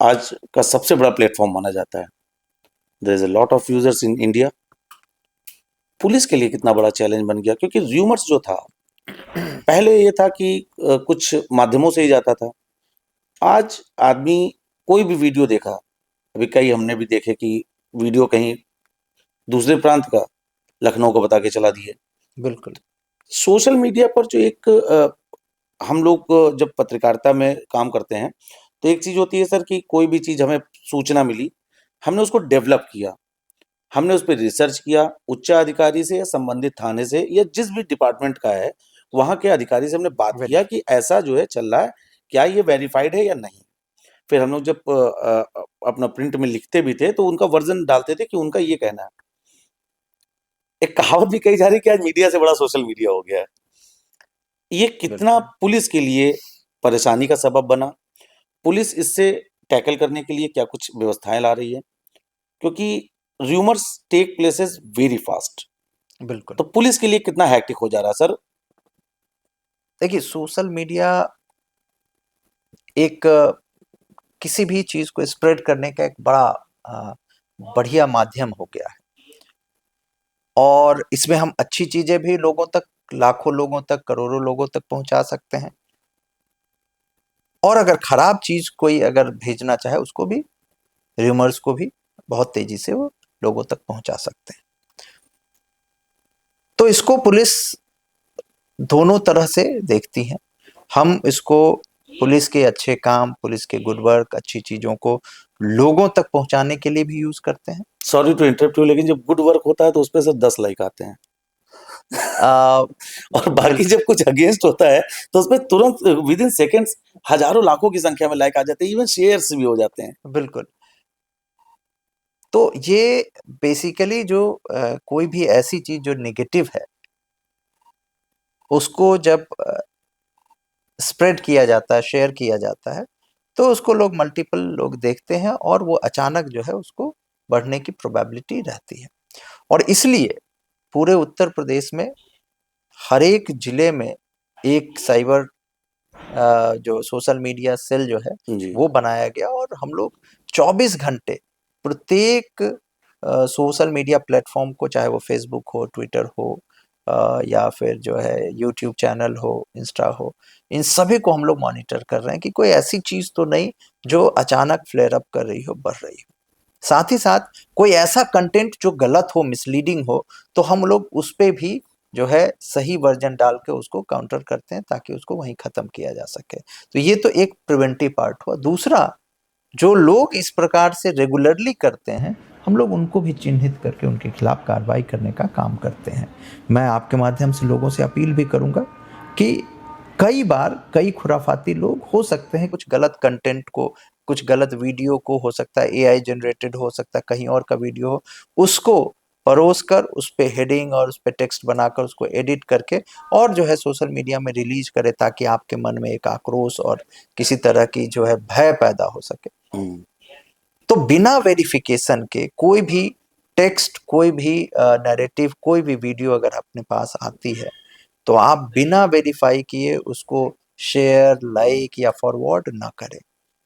आज का सबसे बड़ा प्लेटफ़ॉर्म माना जाता है। There is a lot of users in India. Police के लिए कितना बड़ा चैलेंज बन गया, क्योंकि र्यूमर्स जो था, पहले ये था कि कुछ माध्यमों से ही जाता था। आज आदमी कोई भी वीडियो देखा, अभी कई हमने भी देखे कि वीडियो कहीं दूसरे प्रांत का, लखनऊ का बता के चला दिए। बिल्कुल, सोशल मीडिया पर जो एक हम लोग जब पत्रकारिता में काम करते हैं, तो एक चीज़ होती है सर कि कोई भी चीज़ हमें सूचना मिली, हमने उसको डेवलप किया, हमने उस पे रिसर्च किया, उच्च अधिकारी से या संबंधित थाने से या जिस भी डिपार्टमेंट का है, वहाँ के अधिकारी से हमने बात वेरी किया कि ऐसा जो है चल रहा है, क्या ये वेरिफाइड है या नहीं? फिर हम लोग जब अपना प्रिंट में लिखते भी थे, तो उनका वर्ज़न डालते थे कि उनका ये कहना है। एक कहावत भी कही जा रही है कि आज मीडिया से बड़ा सोशल मीडिया हो गया है। ये कितना बिल्कुल। पुलिस के लिए परेशानी का सबब बना? पुलिस इससे टैकल करने के लिए क्या कुछ व्यवस्थाएँ ला रही है? क्योंकि rumours take places very fast. बिल्कुल। तो पुलिस के लिए कितना हेक्टिक हो जा रहा है सर? देखिए, सोशल मीडिया एक किसी भी चीज़ को स्प्रेड करने का एक बड़ा अ, बढ़िया माध्यम हो गया है, और इसमें हम अच्छी चीज़ें भी लोगों तक, लाखों लोगों तक, करोड़ों लोगों तक पहुँचा सकते हैं, और अगर खराब चीज़ कोई अगर भेजना चाहे, उसको भी, र्यूमर्स को भी बहुत तेज़ी से वो लोगों तक पहुँचा सकते हैं। तो इसको पुलिस दोनों तरह से देखती है। हम इसको पुलिस के अच्छे काम, पुलिस के गुड वर्क, अच्छी चीजों को लोगों तक पहुंचाने के लिए भी यूज करते हैं। सॉरी टू इंटरप्ट यू, लेकिन जब गुड वर्क होता है तो उस पे सिर्फ 10 लाइक आते हैं और बाकी बिल्कुल जब कुछ अगेंस्ट होता है तो उसपे तुरंत विद इन सेकेंड्स हजारों लाखों की संख्या में लाइक आ जाते हैं, इवन शेयर्स भी हो जाते हैं। बिल्कुल। तो ये बेसिकली जो कोई भी ऐसी चीज जो नेगेटिव है उसको जब स्प्रेड किया जाता है, शेयर किया जाता है, तो उसको लोग मल्टीपल लोग देखते हैं और वो अचानक जो है उसको बढ़ने की प्रोबेबिलिटी रहती है। और इसलिए पूरे उत्तर प्रदेश में हर एक जिले में एक साइबर जो सोशल मीडिया सेल जो है जी। वो बनाया गया और हम लोग 24 घंटे प्रत्येक सोशल मीडिया प्लेटफॉर्म को, चाहे वो फेसबुक हो, ट्विटर हो, या फिर जो है यूट्यूब चैनल हो, इंस्टा हो, इन सभी को हम लोग मॉनिटर कर रहे हैं कि कोई ऐसी चीज तो नहीं जो अचानक फ्लेयर अप कर रही हो, बढ़ रही हो। साथ ही साथ कोई ऐसा कंटेंट जो गलत हो, मिसलीडिंग हो, तो हम लोग उस पे भी जो है सही वर्जन डाल के उसको काउंटर करते हैं ताकि उसको वहीं खत्म किया जा सके। तो ये तो एक प्रिवेंटिव पार्ट हुआ। दूसरा, जो लोग इस प्रकार से रेगुलरली करते हैं, हम लोग उनको भी चिन्हित करके उनके खिलाफ कार्रवाई करने का काम करते हैं। मैं आपके माध्यम से लोगों से अपील भी करूंगा कि कई बार कई खुराफाती लोग हो सकते हैं कुछ गलत कंटेंट को, कुछ गलत वीडियो को, हो सकता है एआई जनरेटेड हो सकता है, कहीं और का वीडियो हो, उसको परोस कर उस पे हेडिंग और उस पे टेक्स्ट बनाकर उसको एडिट करके और जो है सोशल मीडिया में रिलीज करे ताकि आपके मन में एक आक्रोश और किसी तरह की जो है भय पैदा हो सके। तो बिना वेरिफिकेशन के कोई भी टेक्स्ट, कोई भी नैरेटिव, कोई भी वीडियो अगर अपने पास आती है तो आप बिना वेरीफाई किए उसको शेयर, लाइक या फॉरवर्ड ना करें।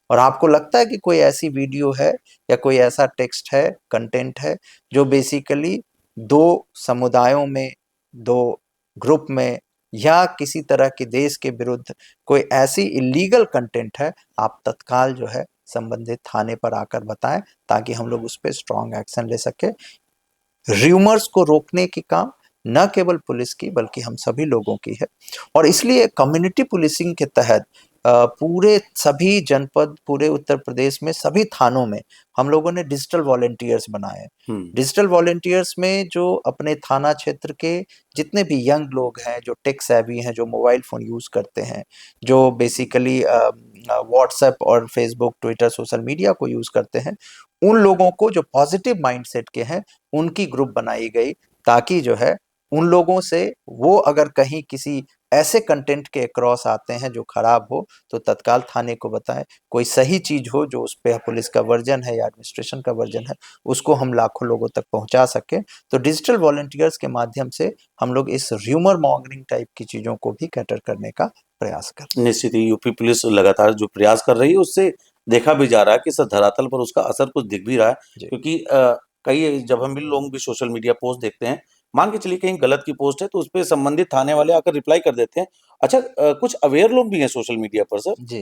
और आपको लगता है कि कोई ऐसी वीडियो है या कोई ऐसा टेक्स्ट है, कंटेंट है जो बेसिकली दो समुदायों में, दो ग्रुप में या किसी तरह के देश के विरुद्ध कोई ऐसी इलीगल कंटेंट है, आप तत्काल जो है संबंधित थाने पर आकर बताएं ताकि हम लोग उस पर स्ट्रॉन्ग एक्शन ले सके। र्यूमर्स को रोकने की काम न केवल पुलिस की बल्कि हम सभी लोगों की है। और इसलिए कम्युनिटी पुलिसिंग के तहत पूरे सभी जनपद, पूरे उत्तर प्रदेश में सभी थानों में हम लोगों ने डिजिटल वॉलेंटियर्स बनाए। डिजिटल वॉलेंटियर्स में जो अपने थाना क्षेत्र के जितने भी यंग लोग हैं, जो टेक सेवी हैं, जो मोबाइल फोन यूज करते हैं, जो बेसिकली व्हाट्सएप और फेसबुक, ट्विटर, सोशल मीडिया को यूज करते हैं, उन लोगों को जो पॉजिटिव माइंडसेट के हैं उनकी ग्रुप बनाई गई ताकि जो है उन लोगों से वो अगर कहीं किसी ऐसे कंटेंट के क्रॉस आते हैं जो खराब हो तो तत्काल थाने को बताएं। कोई सही चीज हो जो उस पे पुलिस का वर्जन है या एडमिनिस्ट्रेशन का वर्जन है, उसको हम लाखों लोगों तक पहुंचा सके। तो डिजिटल वॉलंटियर्स के माध्यम से हम लोग इस र्यूमर मॉन्गरिंग टाइप की चीजों को भी कैटर करने का प्रयास कर रहे हैं। निश्चित ही यूपी पुलिस लगातार जो प्रयास कर रही है उससे देखा भी जा रहा है कि सर धरातल पर उसका असर कुछ दिख भी रहा है, जी। क्योंकि कई जब हम भी लोग भी सोशल मीडिया पोस्ट देखते हैं, मान के चलिए कहीं गलत की पोस्ट है तो उस पे संबंधित थाने वाले आकर रिप्लाई कर देते हैं। अच्छा, कुछ अवेयर लोग भी हैं सोशल मीडिया पर सर। जी।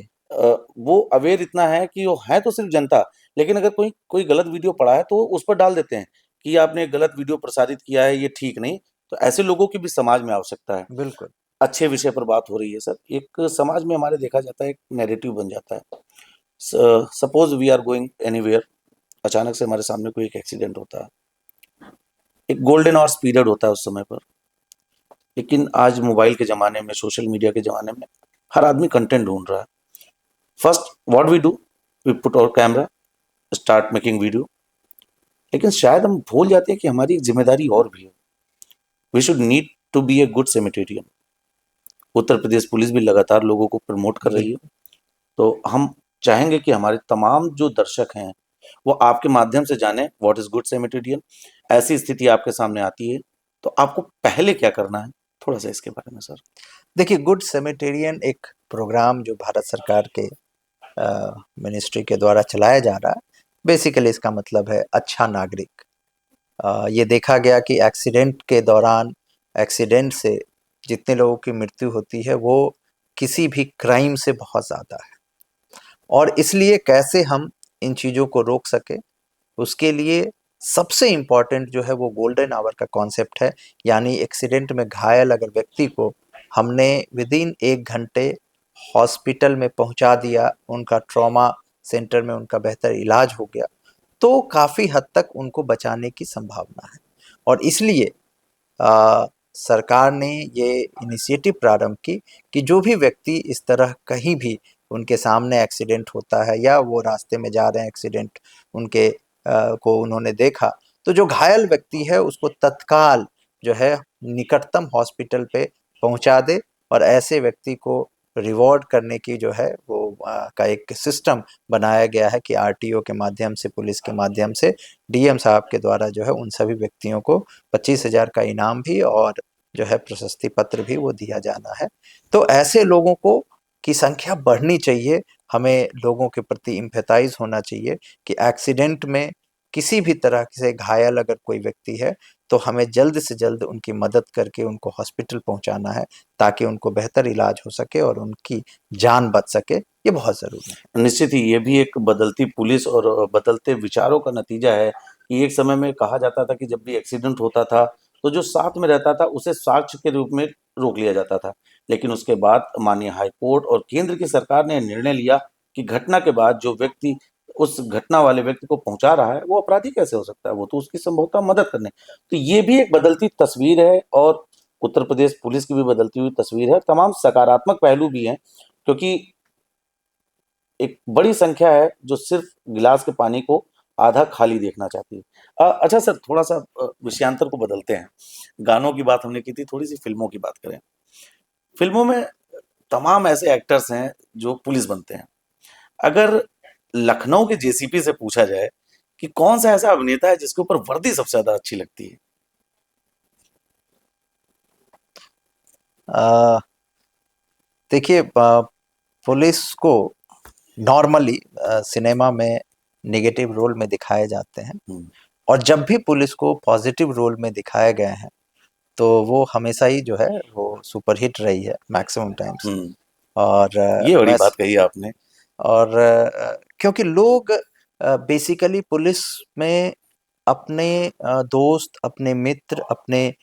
वो अवेयर इतना है कि वो है तो सिर्फ जनता, लेकिन अगर कोई कोई गलत वीडियो पड़ा है तो वो उस पर डाल देते हैं कि आपने गलत वीडियो प्रसारित किया है, ये ठीक नहीं। तो ऐसे लोगों की भी समाज में आवश्यकता है। बिल्कुल। अच्छे विषय पर बात हो रही है सर। एक समाज में हमारे देखा जाता है, एक नैरेटिव बन जाता है। Suppose we are going anywhere, अचानक से हमारे सामने कोई एक एक्सीडेंट होता है, एक गोल्डन आवर्स पीरियड होता है उस समय पर। लेकिन आज मोबाइल के ज़माने में, सोशल मीडिया के ज़माने में हर आदमी कंटेंट ढूंढ रहा है। First what we do, we put our camera, start making video. लेकिन शायद हम भूल जाते हैं कि हमारी एक जिम्मेदारी और भी है। We should need to be a good Samaritan. Uttar Pradesh police भी लगातार लोगों को प्रमोट कर रही है। तो हम चाहेंगे कि हमारे तमाम जो दर्शक हैं वो आपके माध्यम से जाने व्हाट इज गुड सेमेटेरियन। ऐसी स्थिति आपके सामने आती है तो आपको पहले क्या करना है, थोड़ा सा इसके बारे में सर। देखिए, गुड सेमेटेरियन एक प्रोग्राम जो भारत सरकार के मिनिस्ट्री के द्वारा चलाया जा रहा है। बेसिकली इसका मतलब है अच्छा नागरिक। ये देखा गया कि एक्सीडेंट के दौरान, एक्सीडेंट से जितने लोगों की मृत्यु होती है वो किसी भी क्राइम से बहुत ज़्यादा है। और इसलिए कैसे हम इन चीज़ों को रोक सके, उसके लिए सबसे इम्पॉर्टेंट जो है वो गोल्डन आवर का कॉन्सेप्ट है। यानी एक्सीडेंट में घायल अगर व्यक्ति को हमने विदिन 1 घंटे हॉस्पिटल में पहुंचा दिया, उनका ट्रॉमा सेंटर में उनका बेहतर इलाज हो गया, तो काफ़ी हद तक उनको बचाने की संभावना है। और इसलिए सरकार ने ये इनिशिएटिव प्रारंभ की कि जो भी व्यक्ति इस तरह कहीं भी उनके सामने एक्सीडेंट होता है या वो रास्ते में जा रहे हैं, एक्सीडेंट उनके को उन्होंने देखा, तो जो घायल व्यक्ति है उसको तत्काल जो है निकटतम हॉस्पिटल पे पहुंचा दे, और ऐसे व्यक्ति को रिवॉर्ड करने की जो है वो का एक सिस्टम बनाया गया है कि आरटीओ के माध्यम से, पुलिस के माध्यम से, डीएम साहब के द्वारा जो है उन सभी व्यक्तियों को 25,000 का इनाम भी और जो है प्रशस्ति पत्र भी वो दिया जाना है। तो ऐसे लोगों को की संख्या बढ़नी चाहिए। हमें लोगों के प्रति एम्पैथाइज होना चाहिए कि एक्सीडेंट में किसी भी तरह से घायल अगर कोई व्यक्ति है तो हमें जल्द से जल्द उनकी मदद करके उनको हॉस्पिटल पहुंचाना है, ताकि उनको बेहतर इलाज हो सके और उनकी जान बच सके। ये बहुत ज़रूरी है। निश्चित ही ये भी एक बदलती पुलिस और बदलते विचारों का नतीजा है कि एक समय में कहा जाता था कि जब भी एक्सीडेंट होता था तो जो साथ में रहता था उसे साक्ष्य के रूप में रोक लिया जाता था। लेकिन उसके बाद माननीय हाई कोर्ट और केंद्र की सरकार ने निर्णय लिया कि घटना के बाद जो व्यक्ति उस घटना वाले व्यक्ति को पहुंचा रहा है वो अपराधी कैसे हो सकता है, वो तो उसकी संभवतः मदद करने। तो ये भी एक बदलती तस्वीर है और उत्तर प्रदेश पुलिस की भी बदलती हुई तस्वीर है। तमाम सकारात्मक पहलू भी हैं क्योंकि एक बड़ी संख्या है जो सिर्फ गिलास के पानी को आधा खाली देखना चाहती है। अच्छा सर, थोड़ा सा विषयांतर को बदलते हैं। गानों की बात हमने की थी, थोड़ी सी फिल्मों की बात करें। फिल्मों में तमाम ऐसे एक्टर्स हैं जो पुलिस बनते हैं। अगर लखनऊ के जेसीपी से पूछा जाए कि कौन सा ऐसा अभिनेता है जिसके ऊपर वर्दी सबसे ज्यादा अच्छी लगती है? अ, देखिए, पुलिस को नॉर्मली सिनेमा में नेगेटिव रोल में दिखाए जाते हैं, हम्म, और जब भी पुलिस को पॉजिटिव रोल में दिखाए गए हैं तो वो हमेशा ही जो है वो सुपरहिट रही है मैक्सिमम टाइम्स। हम्म, और ये बड़ी मैं बात कही आपने। और क्योंकि लोग बेसिकली पुलिस में अपने दोस्त, अपने मित्र, अपने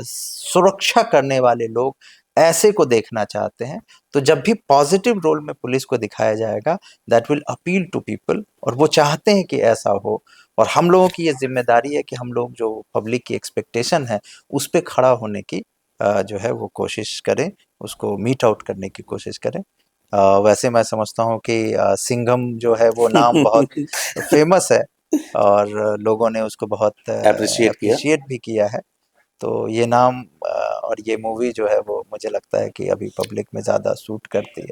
सुरक्षा करने वाले लोग ऐसे को देखना चाहते हैं। तो जब भी पॉजिटिव रोल में पुलिस को दिखाया जाएगा, that will appeal to people, और वो चाहते हैं कि ऐसा हो। और हम लोगों की ये जिम्मेदारी है कि हम लोग जो पब्लिक की एक्सपेक्टेशन है उस पे खड़ा होने की जो है वो कोशिश करें, उसको मीट आउट करने की कोशिश करें। वैसे मैं समझता हूँ कि सिंघम जो है वो नाम बहुत फेमस है, और लोगों ने उसको बहुत अप्रिशिएट किया। एप्रिशिएट भी किया है। तो ये नाम और ये मूवी जो है वो मुझे लगता है कि अभी पब्लिक में ज़्यादा सूट करती है।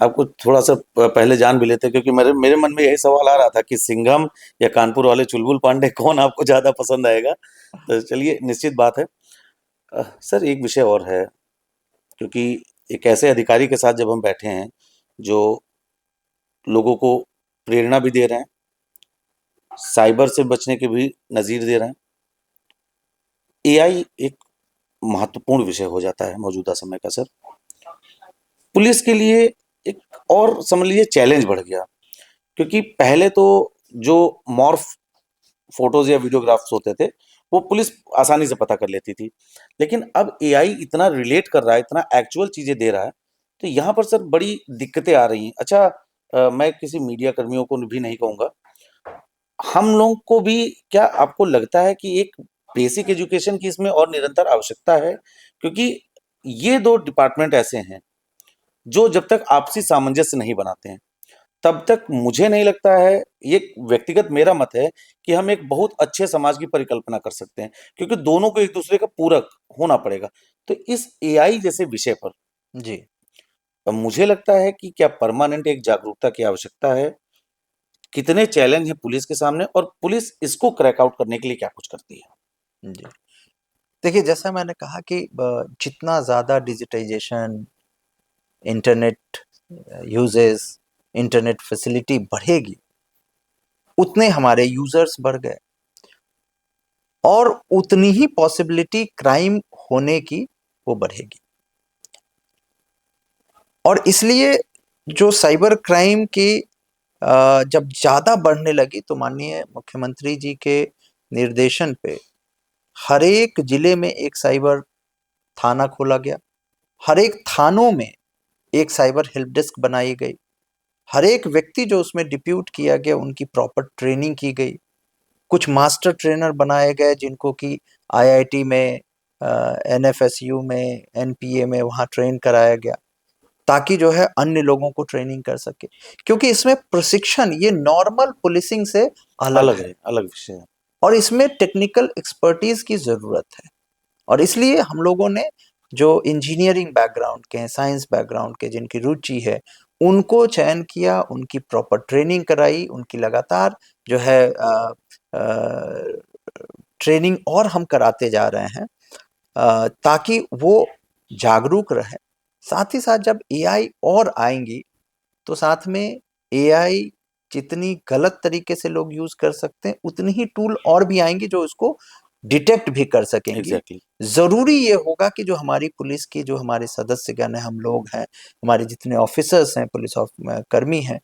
आपको थोड़ा सा पहले जान भी लेते क्योंकि मेरे मेरे मन में यही सवाल आ रहा था कि सिंघम या कानपुर वाले चुलबुल पांडे कौन आपको ज्यादा पसंद आएगा। तो चलिए, निश्चित बात है। सर, एक विषय और है क्योंकि एक ऐसे अधिकारी के साथ जब हम बैठे हैं जो लोगों को प्रेरणा भी दे रहे हैं, साइबर से बचने के भी नजीर दे रहे हैं। एआई एक महत्वपूर्ण विषय हो जाता है मौजूदा समय का सर। पुलिस के लिए एक और समझ लीजिए चैलेंज बढ़ गया क्योंकि पहले तो जो मॉर्फ फोटोज या वीडियोग्राफ्स होते थे वो पुलिस आसानी से पता कर लेती थी। लेकिन अब एआई इतना रिलेट कर रहा है, इतना एक्चुअल चीजें दे रहा है, तो यहाँ पर सर बड़ी दिक्कतें आ रही हैं। अच्छा, मैं किसी मीडिया कर्मियों को भी नहीं कहूंगा, हम लोग को भी, क्या आपको लगता है कि एक बेसिक एजुकेशन की इसमें और निरंतर आवश्यकता है? क्योंकि ये दो डिपार्टमेंट ऐसे हैं जो जब तक आपसी सामंजस्य नहीं बनाते हैं तब तक मुझे नहीं लगता है, ये व्यक्तिगत मेरा मत है, कि हम एक बहुत अच्छे समाज की परिकल्पना कर सकते हैं, क्योंकि दोनों को एक दूसरे का पूरक होना पड़ेगा। तो इस एआई जैसे विषय पर जी। मुझे लगता है कि क्या परमानेंट एक जागरूकता की आवश्यकता है? कितने चैलेंज हैं पुलिस के सामने और पुलिस इसको क्रैक आउट करने के लिए क्या कुछ करती है? जी। देखिए, जैसा मैंने कहा कि जितना ज़्यादा digitization, internet usages, internet facility बढ़ेगी, उतने हमारे यूजर्स बढ़ गए, और उतनी ही पॉसिबिलिटी क्राइम होने की वो बढ़ेगी। और इसलिए जो साइबर क्राइम की जब ज़्यादा बढ़ने लगी, तो माननीय मुख्यमंत्री जी के निर्देशन पे हर एक जिले में एक साइबर थाना खोला गया। हर एक थानों में एक साइबर हेल्प डेस्क बनाई गई, हर एक व्यक्ति जो उसमें डिप्यूट किया गया उनकी प्रॉपर ट्रेनिंग की गई, कुछ मास्टर ट्रेनर बनाए गए जिनको कि आईआईटी में, एनएफएसयू में, एनपीए में वहाँ ट्रेन कराया गया, ताकि जो है अन्य लोगों को ट्रेनिंग कर सके, क्योंकि इसमें प्रशिक्षण ये नॉर्मल पुलिसिंग से अलग अलग है है, अलग विषय है। और इसमें टेक्निकल एक्सपर्टीज की जरूरत है। और इसलिए हम लोगों ने जो इंजीनियरिंग बैकग्राउंड के हैं, साइंस बैकग्राउंड के जिनकी रुचि है, उनको चयन किया, उनकी प्रॉपर ट्रेनिंग कराई, उनकी लगातार जो है ट्रेनिंग और हम कराते जा रहे हैं, ताकि वो जागरूक रहे। साथ ही साथ जब एआई और आएंगी तो साथ में एआई जितनी गलत तरीके से लोग यूज कर सकते हैं, उतनी ही टूल और भी आएंगी जो इसको डिटेक्ट भी कर सकेंगी। एग्जैक्टली। जरूरी ये होगा कि जो हमारी पुलिस की जो हमारे सदस्यगण हैं, हम लोग हैं, हमारे जितने ऑफिसर्स हैं, पुलिस कर्मी हैं,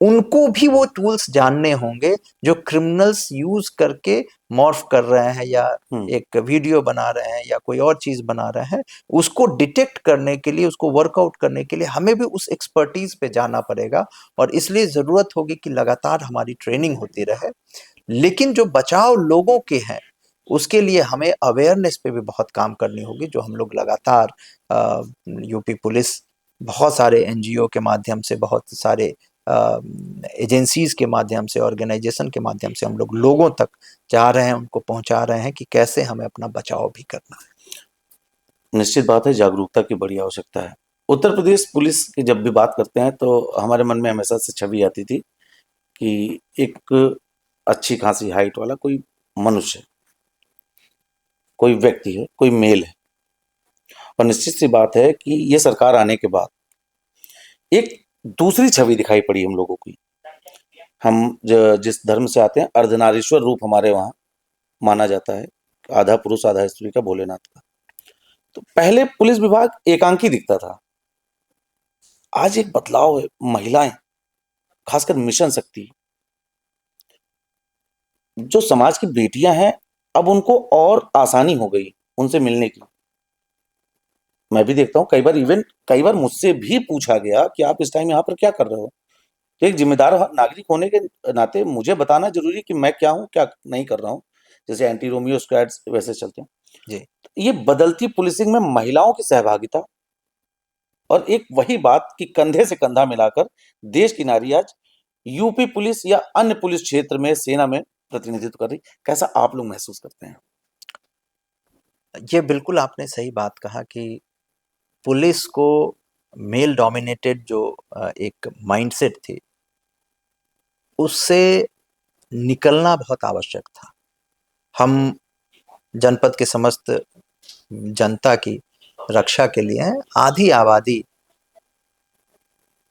उनको भी वो टूल्स जानने होंगे जो क्रिमिनल्स यूज करके मॉर्फ कर रहे हैं या एक वीडियो बना रहे हैं या कोई और चीज बना रहे हैं, उसको डिटेक्ट करने के लिए, उसको वर्कआउट करने के लिए हमें भी उस एक्सपर्टीज पे जाना पड़ेगा। और इसलिए जरूरत होगी कि लगातार हमारी ट्रेनिंग होती रहे। लेकिन जो बचाव लोगों के हैं, उसके लिए हमें अवेयरनेस पे भी बहुत काम करनी होगी, जो हम लोग लगातार यूपी पुलिस बहुत सारे एनजीओ के माध्यम से, बहुत सारे एजेंसीज के माध्यम से, ऑर्गेनाइजेशन के माध्यम से हम लोग लोगों तक जा रहे हैं, उनको पहुंचा रहे हैं कि कैसे हमें अपना बचाव भी करना है। निश्चित बात है, जागरूकता की बड़ी आवश्यकता है। उत्तर प्रदेश पुलिस की जब भी बात करते हैं तो हमारे मन में हमेशा से छवि आती थी कि एक अच्छी खासी हाइट वाला कोई मनुष्य, कोई व्यक्ति है, कोई मेल है। और निश्चित सी बात है कि ये सरकार आने के बाद एक दूसरी छवि दिखाई पड़ी हम लोगों की। हम जिस धर्म से आते हैं, अर्धनारीश्वर रूप हमारे वहाँ माना जाता है, आधा पुरुष आधा स्त्री का, भोलेनाथ का। तो पहले पुलिस विभाग एकांकी दिखता था, आज एक बदलाव है। महिलाएं, खासकर मिशन शक्ति, जो समाज की बेटियां हैं, अब उनको और आसानी हो गई उनसे मिलने की। मैं भी देखता हूँ कई बार मुझसे भी पूछा गया कि आप इस टाइम यहाँ पर क्या कर रहे हो। तो एक जिम्मेदार नागरिक होने के नाते मुझे बताना जरूरी कि मैं क्या हूँ, क्या नहीं कर रहा हूँ। जैसे एंटी रोमियो स्क्वाड्स वैसे चलते हैं। जी, ये बदलती पुलिसिंग में महिलाओं की सहभागिता और एक वही बात कि कंधे से कंधा मिलाकर देश की नारी आज यूपी पुलिस या अन्य पुलिस क्षेत्र में, सेना में प्रतिनिधित्व कर रही, कैसा आप लोग महसूस करते हैं? ये बिल्कुल आपने सही बात कहा कि पुलिस को मेल डोमिनेटेड जो एक माइंडसेट थी, उससे निकलना बहुत आवश्यक था। हम जनपद के समस्त जनता की रक्षा के लिए हैं। आधी आबादी,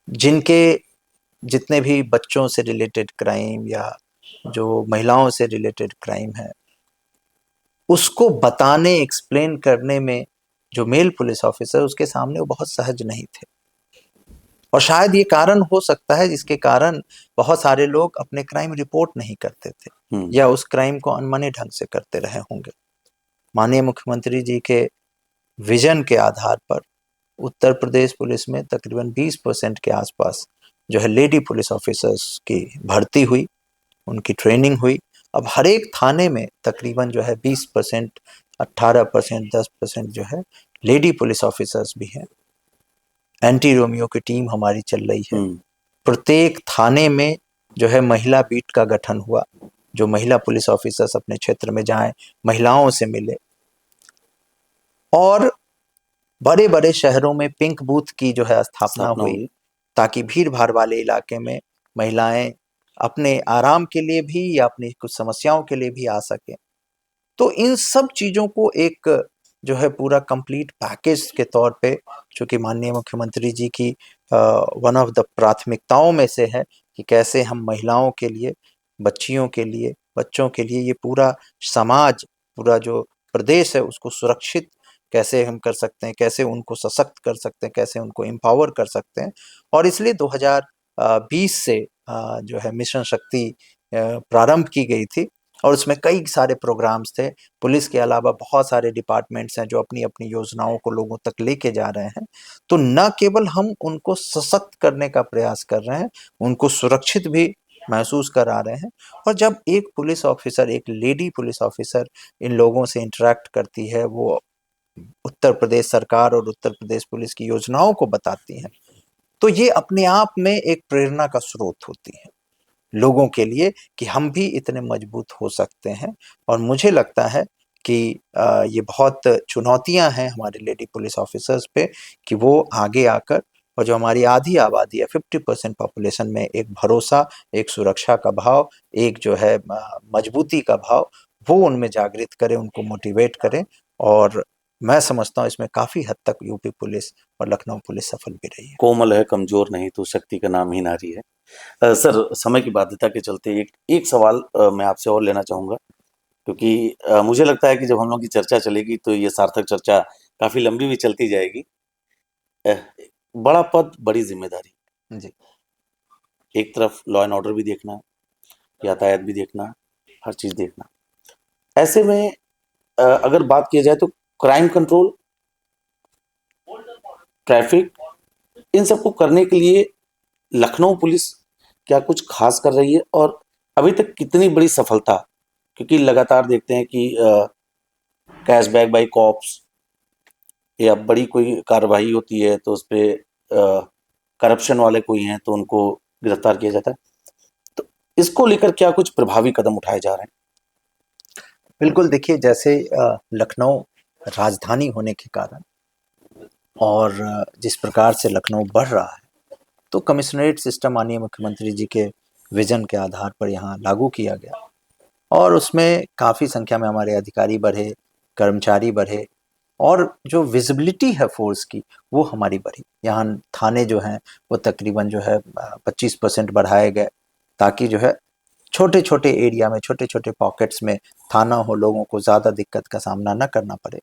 जिनके जितने भी बच्चों से रिलेटेड क्राइम या जो महिलाओं से रिलेटेड क्राइम है, उसको बताने, एक्सप्लेन करने में जो मेल पुलिस ऑफिसर, उसके सामने वो बहुत सहज नहीं थे। और शायद ये कारण हो सकता है जिसके कारण बहुत सारे लोग अपने क्राइम रिपोर्ट नहीं करते थे या उस क्राइम को अनमने ढंग से करते रहे होंगे। माननीय मुख्यमंत्री जी के विजन के आधार पर उत्तर प्रदेश पुलिस में तकरीबन 20% के आसपास जो है लेडी पुलिस ऑफिसर्स की भर्ती हुई, उनकी ट्रेनिंग हुई। अब हर एक थाने में तकरीबन जो है 20%, 18%, 10% जो है लेडी पुलिस ऑफिसर्स भी हैं। एंटी रोमियो की टीम हमारी चल रही है। प्रत्येक थाने में जो है महिला बीट का गठन हुआ, जो महिला पुलिस ऑफिसर्स अपने क्षेत्र में जाएं, महिलाओं से मिले। और बड़े बड़े शहरों में पिंक बूथ की जो है स्थापना हुई, ताकि भीड़ भाड़ वाले इलाके में महिलाएं अपने आराम के लिए भी या अपनी कुछ समस्याओं के लिए भी आ सके। तो इन सब चीजों को एक जो है पूरा कंप्लीट पैकेज के तौर पे, चूंकि माननीय मुख्यमंत्री जी की वन ऑफ द प्राथमिकताओं में से है कि कैसे हम महिलाओं के लिए, बच्चियों के लिए, बच्चों के लिए, ये पूरा समाज, पूरा जो प्रदेश है उसको सुरक्षित कैसे हम कर सकते हैं, कैसे उनको सशक्त कर सकते हैं, कैसे उनको एम्पावर कर सकते हैं। और इसलिए 2020 से जो है मिशन शक्ति प्रारंभ की गई थी। और उसमें कई सारे प्रोग्राम्स थे। पुलिस के अलावा बहुत सारे डिपार्टमेंट्स हैं जो अपनी अपनी योजनाओं को लोगों तक लेके जा रहे हैं। तो न केवल हम उनको सशक्त करने का प्रयास कर रहे हैं, उनको सुरक्षित भी महसूस करा रहे हैं। और जब एक पुलिस ऑफिसर, एक लेडी पुलिस ऑफिसर इन लोगों से इंटरेक्ट करती है, वो उत्तर प्रदेश सरकार और उत्तर प्रदेश पुलिस की योजनाओं को बताती हैं, तो ये अपने आप में एक प्रेरणा का स्रोत होती है लोगों के लिए कि हम भी इतने मजबूत हो सकते हैं। और मुझे लगता है कि ये बहुत चुनौतियां हैं हमारे लेडी पुलिस ऑफिसर्स पे कि वो आगे आकर, और जो हमारी आधी आबादी है 50% पॉपुलेशन में, एक भरोसा, एक सुरक्षा का भाव, एक जो है मजबूती का भाव, वो उनमें जागृत करें, उनको मोटिवेट करें। और मैं समझता हूँ इसमें काफी हद तक यूपी पुलिस और लखनऊ पुलिस सफल भी रही है। कोमल है कमजोर नहीं तो शक्ति का नाम ही नारी है। सर, समय की बाध्यता के चलते एक एक सवाल मैं आपसे और लेना चाहूंगा, क्योंकि मुझे लगता है कि जब हम लोग की चर्चा चलेगी तो ये सार्थक चर्चा काफी लंबी भी चलती जाएगी। अ, बड़ा पद, बड़ी जिम्मेदारी, जी। एक तरफ लॉ एंड ऑर्डर भी देखना, यातायात भी देखना, हर चीज देखना। ऐसे में अगर बात की जाए तो क्राइम कंट्रोल, ट्रैफिक, इन सबको करने के लिए लखनऊ पुलिस क्या कुछ खास कर रही है, और अभी तक कितनी बड़ी सफलता? क्योंकि लगातार देखते हैं कि कैशबैक बाई कॉप्स या बड़ी कोई कार्रवाई होती है तो उस पर करप्शन वाले कोई हैं तो उनको गिरफ्तार किया जाता है। तो इसको लेकर क्या कुछ प्रभावी कदम उठाए जा रहे हैं? बिल्कुल, देखिए जैसे लखनऊ राजधानी होने के कारण और जिस प्रकार से लखनऊ बढ़ रहा है, तो कमिश्नरेट सिस्टम माननीय मुख्यमंत्री जी के विजन के आधार पर यहाँ लागू किया गया और उसमें काफ़ी संख्या में हमारे अधिकारी बढ़े, कर्मचारी बढ़े और जो विजिबिलिटी है फोर्स की वो हमारी बढ़ी। यहाँ थाने जो हैं वो तकरीबन जो है 25% बढ़ाए गए, ताकि जो है छोटे छोटे एरिया में, छोटे छोटे पॉकेट्स में थाना हो, लोगों को ज़्यादा दिक्कत का सामना न करना पड़े।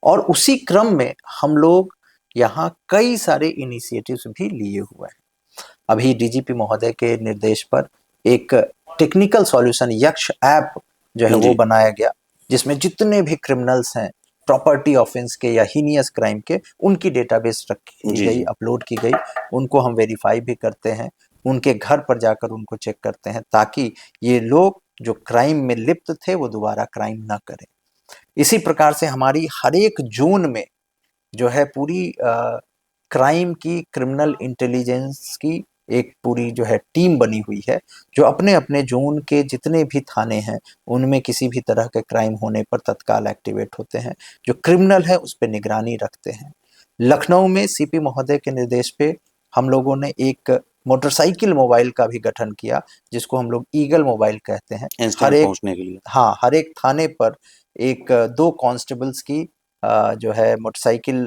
और उसी क्रम में हम लोग यहाँ कई सारे इनिशिएटिव्स भी लिए हुए हैं। अभी डीजीपी महोदय के निर्देश पर एक टेक्निकल सॉल्यूशन यक्ष ऐप जो है वो बनाया गया, जिसमें जितने भी क्रिमिनल्स हैं प्रॉपर्टी ऑफेंस के या हीनियस क्राइम के, उनकी डेटाबेस रखी गई, अपलोड की गई, उनको हम वेरीफाई भी करते हैं, उनके घर पर जाकर उनको चेक करते हैं, ताकि ये लोग जो क्राइम में लिप्त थे वो दोबारा क्राइम ना करें। इसी प्रकार से हमारी हर एक जोन में जो है पूरी क्राइम की, क्रिमिनल इंटेलिजेंस की एक पूरी जो है टीम बनी हुई है, जो अपने अपने जोन के जितने भी थाने हैं उनमें किसी भी तरह के क्राइम होने पर तत्काल एक्टिवेट होते हैं, जो क्रिमिनल है उस पर निगरानी रखते हैं। लखनऊ में सीपी महोदय के निर्देश पे हम लोगों ने एक मोटरसाइकिल मोबाइल का भी गठन किया, जिसको हम लोग ईगल मोबाइल कहते हैं। हर एक पहुंचने के लिए, हाँ, हर एक थाने पर एक 2 कांस्टेबल्स की जो है मोटरसाइकिल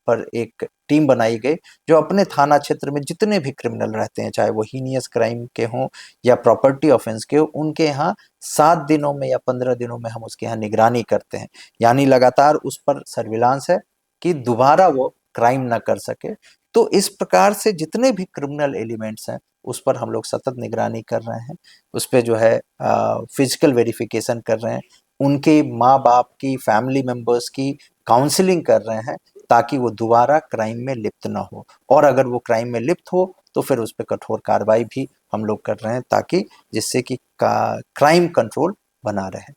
पर एक टीम बनाई गई, जो अपने थाना क्षेत्र में जितने भी क्रिमिनल रहते हैं, चाहे वो हीनियस क्राइम के हों या प्रॉपर्टी ऑफेंस के हों, उनके यहाँ 7 दिनों में या 15 दिनों में हम उसके यहाँ निगरानी करते हैं। यानी लगातार उस पर सर्विलांस है कि दोबारा वो क्राइम ना कर सके। तो इस प्रकार से जितने भी क्रिमिनल एलिमेंट्स हैं उस पर हम लोग सतत निगरानी कर रहे हैं, उस पे जो है फिजिकल वेरिफिकेशन कर रहे हैं, उनके माँ बाप की, फैमिली मेंबर्स की काउंसलिंग कर रहे हैं, ताकि वो दोबारा क्राइम में लिप्त ना हो, और अगर वो क्राइम में लिप्त हो तो फिर उस पर कठोर कार्रवाई भी हम लोग कर रहे हैं, ताकि जिससे कि क्राइम कंट्रोल बना रहे।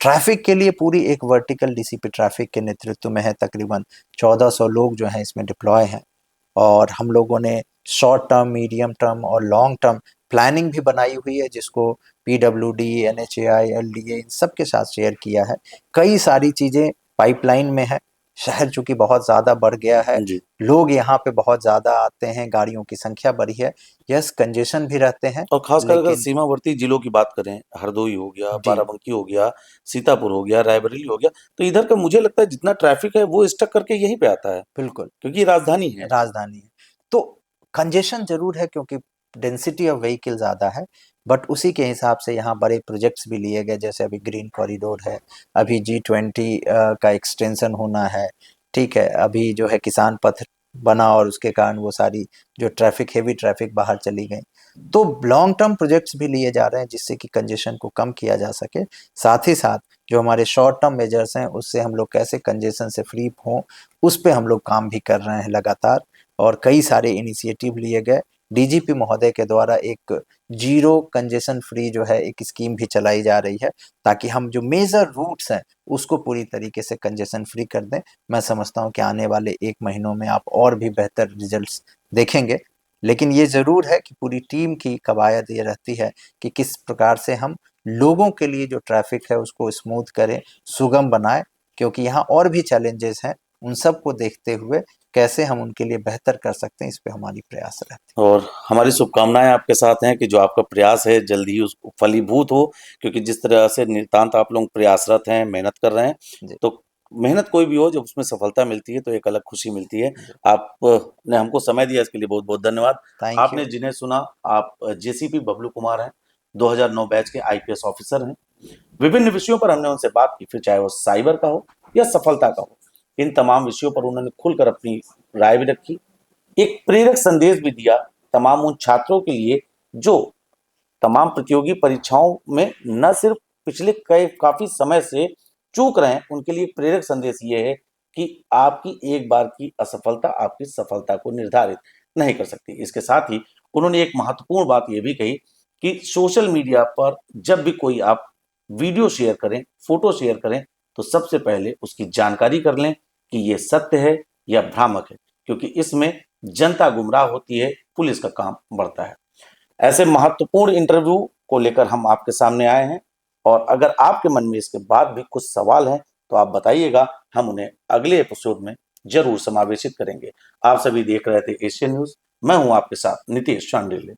ट्रैफिक के लिए पूरी एक वर्टिकल डीसीपी ट्रैफिक के नेतृत्व में है, तकरीबन 1400 लोग जो हैं इसमें डिप्लॉय हैं, और हम लोगों ने शॉर्ट टर्म, मीडियम टर्म और लॉन्ग टर्म प्लानिंग भी बनाई हुई है, जिसको पीडब्ल्यूडी, एनएचएआई, एलडीए इन सब के साथ शेयर किया है। कई सारी चीज़ें पाइपलाइन में है। शहर चूंकि बहुत ज़्यादा बढ़ गया है, लोग यहाँ पे बहुत ज़्यादा आते हैं, गाड़ियों की संख्या बढ़ी है, यस कंजेशन भी रहते हैं। और खासकर अगर सीमावर्ती जिलों की बात करें, हरदोई हो गया, बाराबंकी हो गया, सीतापुर हो गया, रायबरेली हो गया, तो इधर का मुझे लगता है जितना ट्रैफिक है वो स्टक करके यहीं पे आता है। बिल्कुल, क्योंकि राजधानी है। राजधानी है तो कंजेशन जरूर है, क्योंकि डेंसिटी ऑफ व्हीकल ज़्यादा है, बट उसी के हिसाब से यहाँ बड़े प्रोजेक्ट्स भी लिए गए, जैसे अभी ग्रीन कॉरिडोर है, अभी G20 का एक्सटेंशन होना है, ठीक है, अभी जो है किसान पथ बना और उसके कारण वो सारी जो ट्रैफिक, हेवी ट्रैफिक बाहर चली गई। तो लॉन्ग टर्म प्रोजेक्ट्स भी लिए जा रहे हैं जिससे कि कंजेशन को कम किया जा सके। साथ ही साथ जो हमारे शॉर्ट टर्म मेजर्स हैं उससे हम लोग कैसे कंजेशन से फ्री हों, उस पे हम लोग काम भी कर रहे हैं लगातार, और कई सारे इनिशिएटिव लिए गए। डीजीपी महोदय के द्वारा एक जीरो कंजेशन फ्री जो है एक स्कीम भी चलाई जा रही है, ताकि हम जो मेजर रूट्स हैं उसको पूरी तरीके से कंजेशन फ्री कर दें। मैं समझता हूँ कि आने वाले 1 महीनों में आप और भी बेहतर रिजल्ट्स देखेंगे। लेकिन ये ज़रूर है कि पूरी टीम की कवायद ये रहती है कि किस प्रकार से हम लोगों के लिए जो ट्रैफ़िक है उसको स्मूथ करें, सुगम बनाएँ, क्योंकि यहाँ और भी चैलेंजेस हैं। उन सबको देखते हुए कैसे हम उनके लिए बेहतर कर सकते हैं, इस पे हमारी प्रयास रहती और हमारी शुभकामनाएं आपके साथ हैं कि जो आपका प्रयास है जल्द ही उस फलीभूत हो, क्योंकि जिस तरह से नितांत आप लोग प्रयासरत हैं, मेहनत कर रहे हैं, है। जी, तो मेहनत कोई भी हो जब उसमें सफलता मिलती है तो एक अलग खुशी मिलती है। जी। आपने हमको समय दिया इसके लिए बहुत-बहुत धन्यवाद। थैंक आपने यू। जिन्हें सुना, आप जेसीपी बबलू कुमार हैं, 2009 बैच के आईपीएस ऑफिसर हैं। विभिन्न विषयों पर हमने उनसे बात की, फिर चाहे वो साइबर का हो या सफलता का हो। इन तमाम विषयों पर उन्होंने खुलकर अपनी राय भी रखी। एक प्रेरक संदेश भी दिया तमाम उन छात्रों के लिए जो तमाम प्रतियोगी परीक्षाओं में न सिर्फ पिछले कई काफी समय से चूक रहे हैं, उनके लिए प्रेरक संदेश ये है कि आपकी एक बार की असफलता आपकी सफलता को निर्धारित नहीं कर सकती। इसके साथ ही उन्होंने एक महत्वपूर्ण बात ये भी कही कि सोशल मीडिया पर जब भी कोई आप वीडियो शेयर करें, फोटो शेयर करें, तो सबसे पहले उसकी जानकारी कर लें कि ये सत्य है या भ्रामक है, क्योंकि इसमें जनता गुमराह होती है, पुलिस का काम बढ़ता है। ऐसे महत्वपूर्ण इंटरव्यू को लेकर हम आपके सामने आए हैं, और अगर आपके मन में इसके बाद भी कुछ सवाल हैं तो आप बताइएगा, हम उन्हें अगले एपिसोड में जरूर समावेशित करेंगे। आप सभी देख रहे थे एशियन न्यूज, मैं हूं आपके साथ नितेश चांडिल्य।